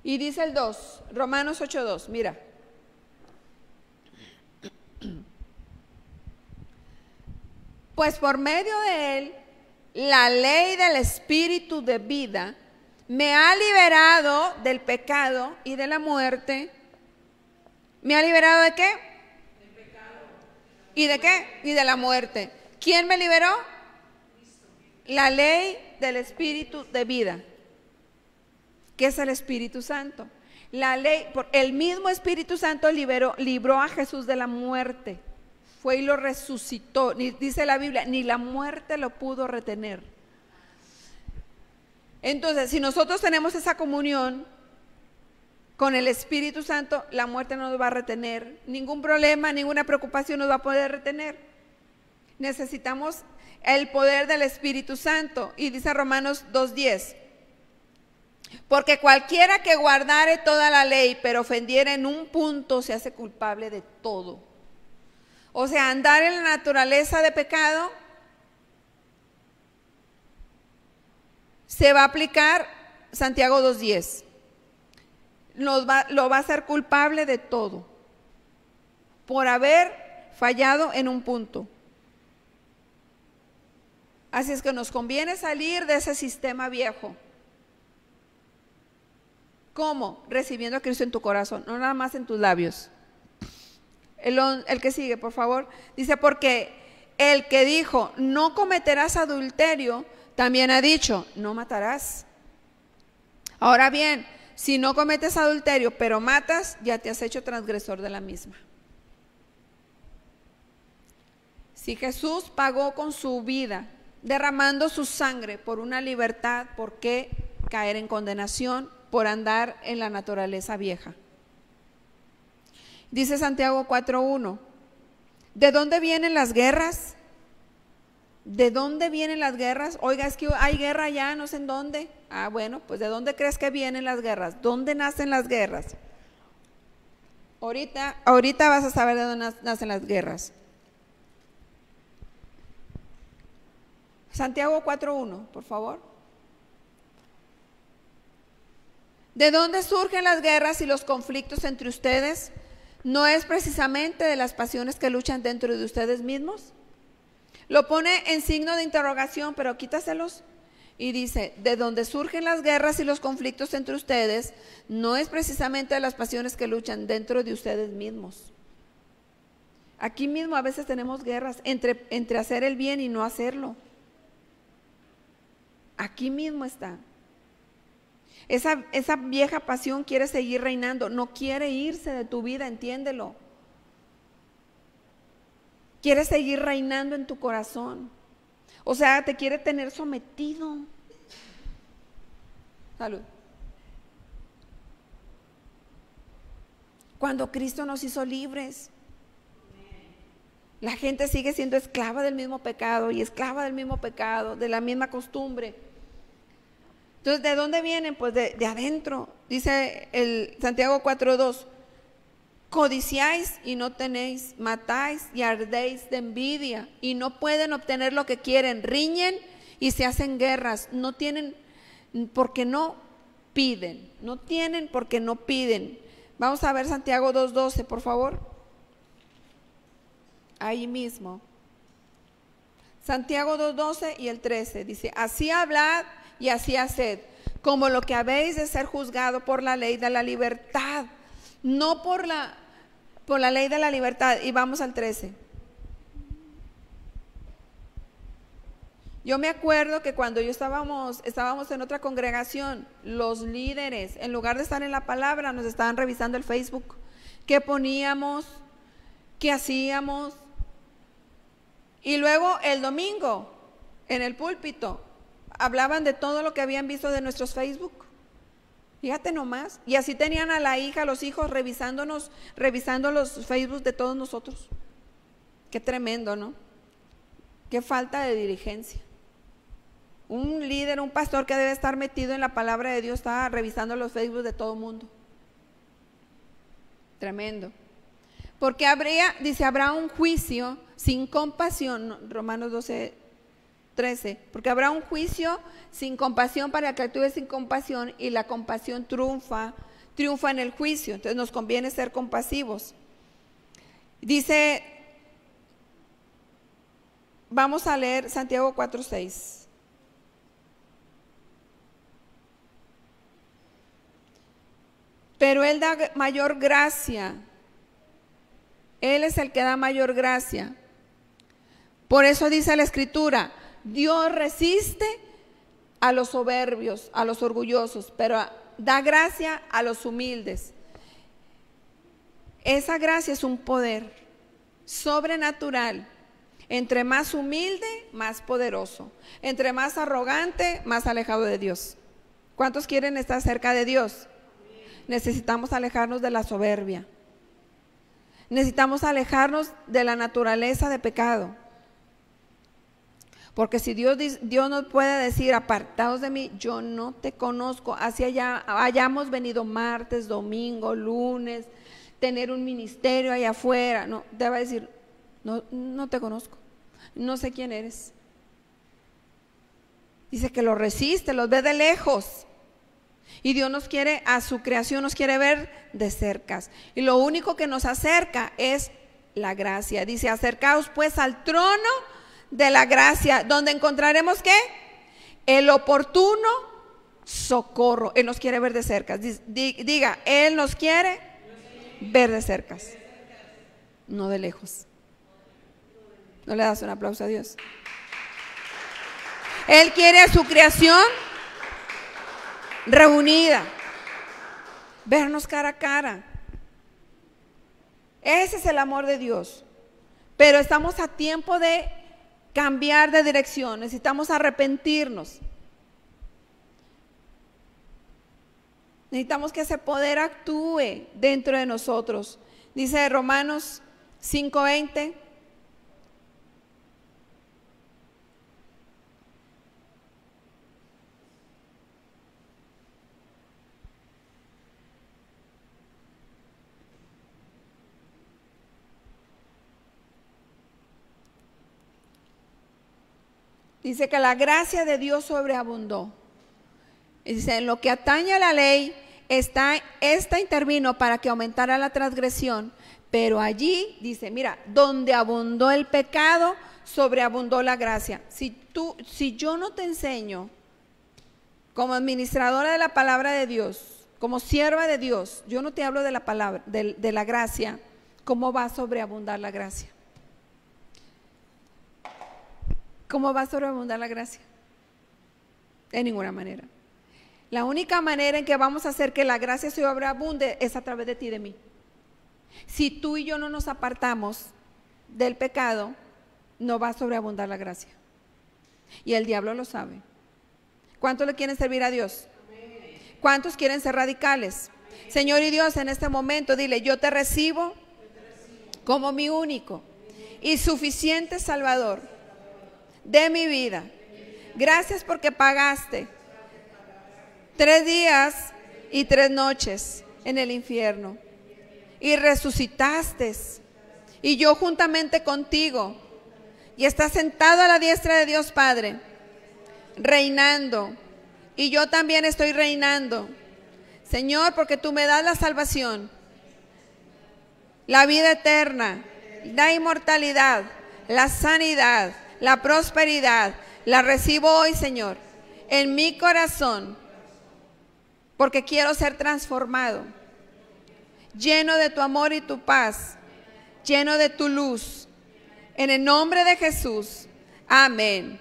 Speaker 2: Y dice el 2, Romanos 8:2, mira. Pues por medio de él, la ley del Espíritu de vida me ha liberado del pecado y de la muerte. ¿Me ha liberado de qué? Del pecado. ¿Y de qué? Y de la muerte. ¿Quién me liberó? La ley del Espíritu de vida. ¿Qué es el Espíritu Santo? La ley, el mismo Espíritu Santo libró a Jesús de la muerte. Fue y lo resucitó. Dice la Biblia, ni la muerte lo pudo retener. Entonces, si nosotros tenemos esa comunión con el Espíritu Santo, la muerte no nos va a retener. Ningún problema, ninguna preocupación nos va a poder retener. Necesitamos el poder del Espíritu Santo. Y dice Romanos 2:10. Porque cualquiera que guardare toda la ley, pero ofendiera en un punto, se hace culpable de todo. O sea, andar en la naturaleza de pecado se va a aplicar Santiago 2:10. Lo va a hacer culpable de todo por haber fallado en un punto. Así es que nos conviene salir de ese sistema viejo. ¿Cómo? Recibiendo a Cristo en tu corazón, no nada más en tus labios. El que sigue, por favor. Dice, porque el que dijo, no cometerás adulterio, también ha dicho, no matarás. Ahora bien, si no cometes adulterio, pero matas, ya te has hecho transgresor de la misma. Si Jesús pagó con su vida, derramando su sangre por una libertad, ¿por qué caer en condenación? Por andar en la naturaleza vieja. Dice Santiago 4:1, ¿de dónde vienen las guerras? ¿De dónde vienen las guerras? Oiga, es que hay guerra allá, no sé en dónde. Ah, bueno, pues ¿de dónde crees que vienen las guerras? ¿Dónde nacen las guerras? Ahorita vas a saber de dónde nacen las guerras. Santiago 4:1, por favor. ¿De dónde surgen las guerras y los conflictos entre ustedes? ¿No es precisamente de las pasiones que luchan dentro de ustedes mismos? Lo pone en signo de interrogación, pero quítaselos. Y dice, ¿de dónde surgen las guerras y los conflictos entre ustedes? ¿No es precisamente de las pasiones que luchan dentro de ustedes mismos? Aquí mismo a veces tenemos guerras entre hacer el bien y no hacerlo. Aquí mismo está. Esa vieja pasión quiere seguir reinando, no quiere irse de tu vida, entiéndelo. Quiere seguir reinando en tu corazón. O sea, te quiere tener sometido. Salud. Cuando Cristo nos hizo libres, la gente sigue siendo esclava del mismo pecado y esclava del mismo pecado, de la misma costumbre. Entonces, ¿de dónde vienen? Pues de adentro. Dice el Santiago 4:2, codiciáis y no tenéis, matáis y ardéis de envidia y no pueden obtener lo que quieren, riñen y se hacen guerras, no tienen porque no piden, no tienen porque no piden. Vamos a ver Santiago 2:12, por favor. Ahí mismo. Santiago 2:12 y el 13 dice, así hablad y así haced, como lo que habéis de ser juzgado por la ley de la libertad, no por la ley de la libertad. Y vamos al 13. Yo me acuerdo que cuando estábamos en otra congregación, los líderes, en lugar de estar en la palabra, nos estaban revisando el Facebook. ¿Qué poníamos? ¿Qué hacíamos? Y luego el domingo, en el púlpito, hablaban de todo lo que habían visto de nuestros Facebook. Fíjate nomás. Y así tenían a la hija, a los hijos revisando los Facebook de todos nosotros. Qué tremendo, ¿no? Qué falta de diligencia. Un líder, un pastor que debe estar metido en la palabra de Dios está revisando los Facebook de todo el mundo. Tremendo. Porque habrá un juicio sin compasión, Romanos 12:13, porque habrá un juicio sin compasión para que actúe sin compasión y la compasión triunfa en el juicio. Entonces nos conviene ser compasivos. Dice, vamos a leer Santiago 4:6. Pero Él da mayor gracia. Él es el que da mayor gracia. Por eso dice la Escritura, Dios resiste a los soberbios, a los orgullosos, pero da gracia a los humildes. Esa gracia es un poder sobrenatural. Entre más humilde, más poderoso. Entre más arrogante, más alejado de Dios. ¿Cuántos quieren estar cerca de Dios? Necesitamos alejarnos de la soberbia. Necesitamos alejarnos de la naturaleza de pecado. Porque si Dios nos puede decir, apartados de mí, yo no te conozco, así hayamos venido martes, domingo, lunes, tener un ministerio allá afuera, no, te va a decir, no te conozco, no sé quién eres. Dice que los resiste, los ve de lejos. Y Dios nos quiere, a su creación nos quiere ver de cerca. Y lo único que nos acerca es la gracia. Dice, acercaos pues al trono de la gracia, donde encontraremos ¿qué? El oportuno socorro. Él nos quiere ver de cerca. Diga, Él nos quiere ver de cerca, no de lejos. ¿No le das un aplauso a Dios? Él quiere a su creación reunida, vernos cara a cara. Ese es el amor de Dios. Pero estamos a tiempo de cambiar de dirección, necesitamos arrepentirnos. Necesitamos que ese poder actúe dentro de nosotros. Dice Romanos 5:20. Dice que la gracia de Dios sobreabundó. Dice, en lo que atañe a la ley, esta intervino para que aumentara la transgresión, pero allí, dice, mira, donde abundó el pecado, sobreabundó la gracia. Si yo no te enseño, como administradora de la palabra de Dios, como sierva de Dios, yo no te hablo de la palabra, de la gracia, ¿cómo va a sobreabundar la gracia? ¿Cómo va a sobreabundar la gracia? De ninguna manera. La única manera en que vamos a hacer que la gracia sobreabunde es a través de ti y de mí. Si tú y yo no nos apartamos del pecado, no va a sobreabundar la gracia. Y el diablo lo sabe. ¿Cuántos le quieren servir a Dios? ¿Cuántos quieren ser radicales? Señor y Dios, en este momento dile, yo te recibo como mi único y suficiente Salvador de mi vida. Gracias porque pagaste 3 días y 3 noches en el infierno y resucitaste, y yo juntamente contigo, y estás sentado a la diestra de Dios Padre, reinando, y yo también estoy reinando, Señor, porque tú me das la salvación, la vida eterna, la inmortalidad, la sanidad, la prosperidad. La recibo hoy, Señor, en mi corazón, porque quiero ser transformado, lleno de tu amor y tu paz, lleno de tu luz, en el nombre de Jesús. Amén.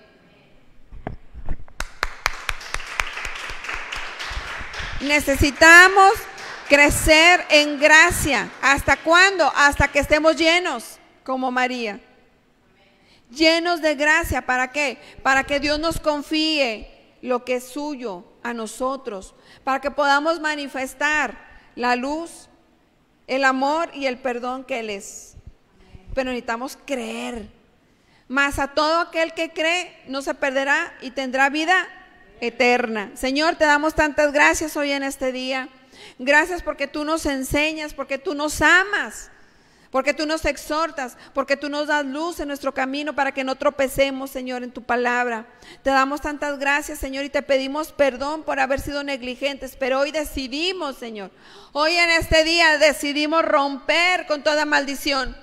Speaker 2: Necesitamos crecer en gracia. ¿Hasta cuándo? Hasta que estemos llenos, como María. Llenos de gracia. ¿Para qué? Para que Dios nos confíe lo que es suyo a nosotros, para que podamos manifestar la luz, el amor y el perdón que Él es. Pero necesitamos creer. Mas a todo aquel que cree no se perderá y tendrá vida eterna. Señor, te damos tantas gracias hoy en este día. Gracias porque tú nos enseñas, porque tú nos amas, porque tú nos exhortas, porque tú nos das luz en nuestro camino para que no tropecemos, Señor, en tu palabra. Te damos tantas gracias, Señor, y te pedimos perdón por haber sido negligentes, pero hoy decidimos, Señor, hoy en este día decidimos romper con toda maldición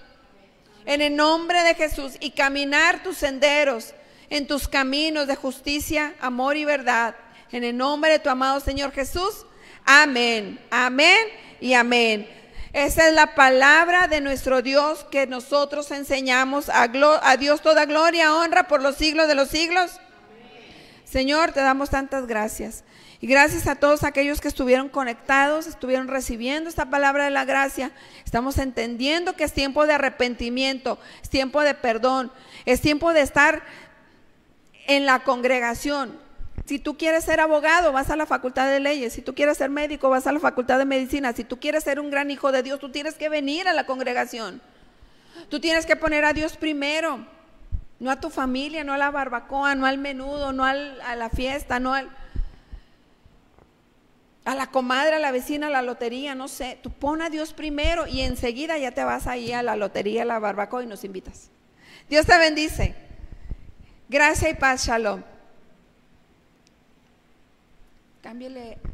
Speaker 2: en el nombre de Jesús y caminar tus senderos, en tus caminos de justicia, amor y verdad, en el nombre de tu amado Señor Jesús. Amén, amén y amén. Esa es la palabra de nuestro Dios que nosotros enseñamos. A Dios toda gloria, honra por los siglos de los siglos. Señor, te damos tantas gracias. Y gracias a todos aquellos que estuvieron conectados, estuvieron recibiendo esta palabra de la gracia. Estamos entendiendo que es tiempo de arrepentimiento, es tiempo de perdón, es tiempo de estar en la congregación. Si tú quieres ser abogado, vas a la facultad de leyes. Si tú quieres ser médico, vas a la facultad de medicina. Si tú quieres ser un gran hijo de Dios, tú tienes que venir a la congregación. Tú tienes que poner a Dios primero. No a tu familia, no a la barbacoa, no al menudo, no a la fiesta, no a la comadre, a la vecina, a la lotería, no sé. Tú pon a Dios primero y enseguida ya te vas ahí a la lotería, a la barbacoa y nos invitas. Dios te bendice. Gracia y paz, shalom. Cámbiale.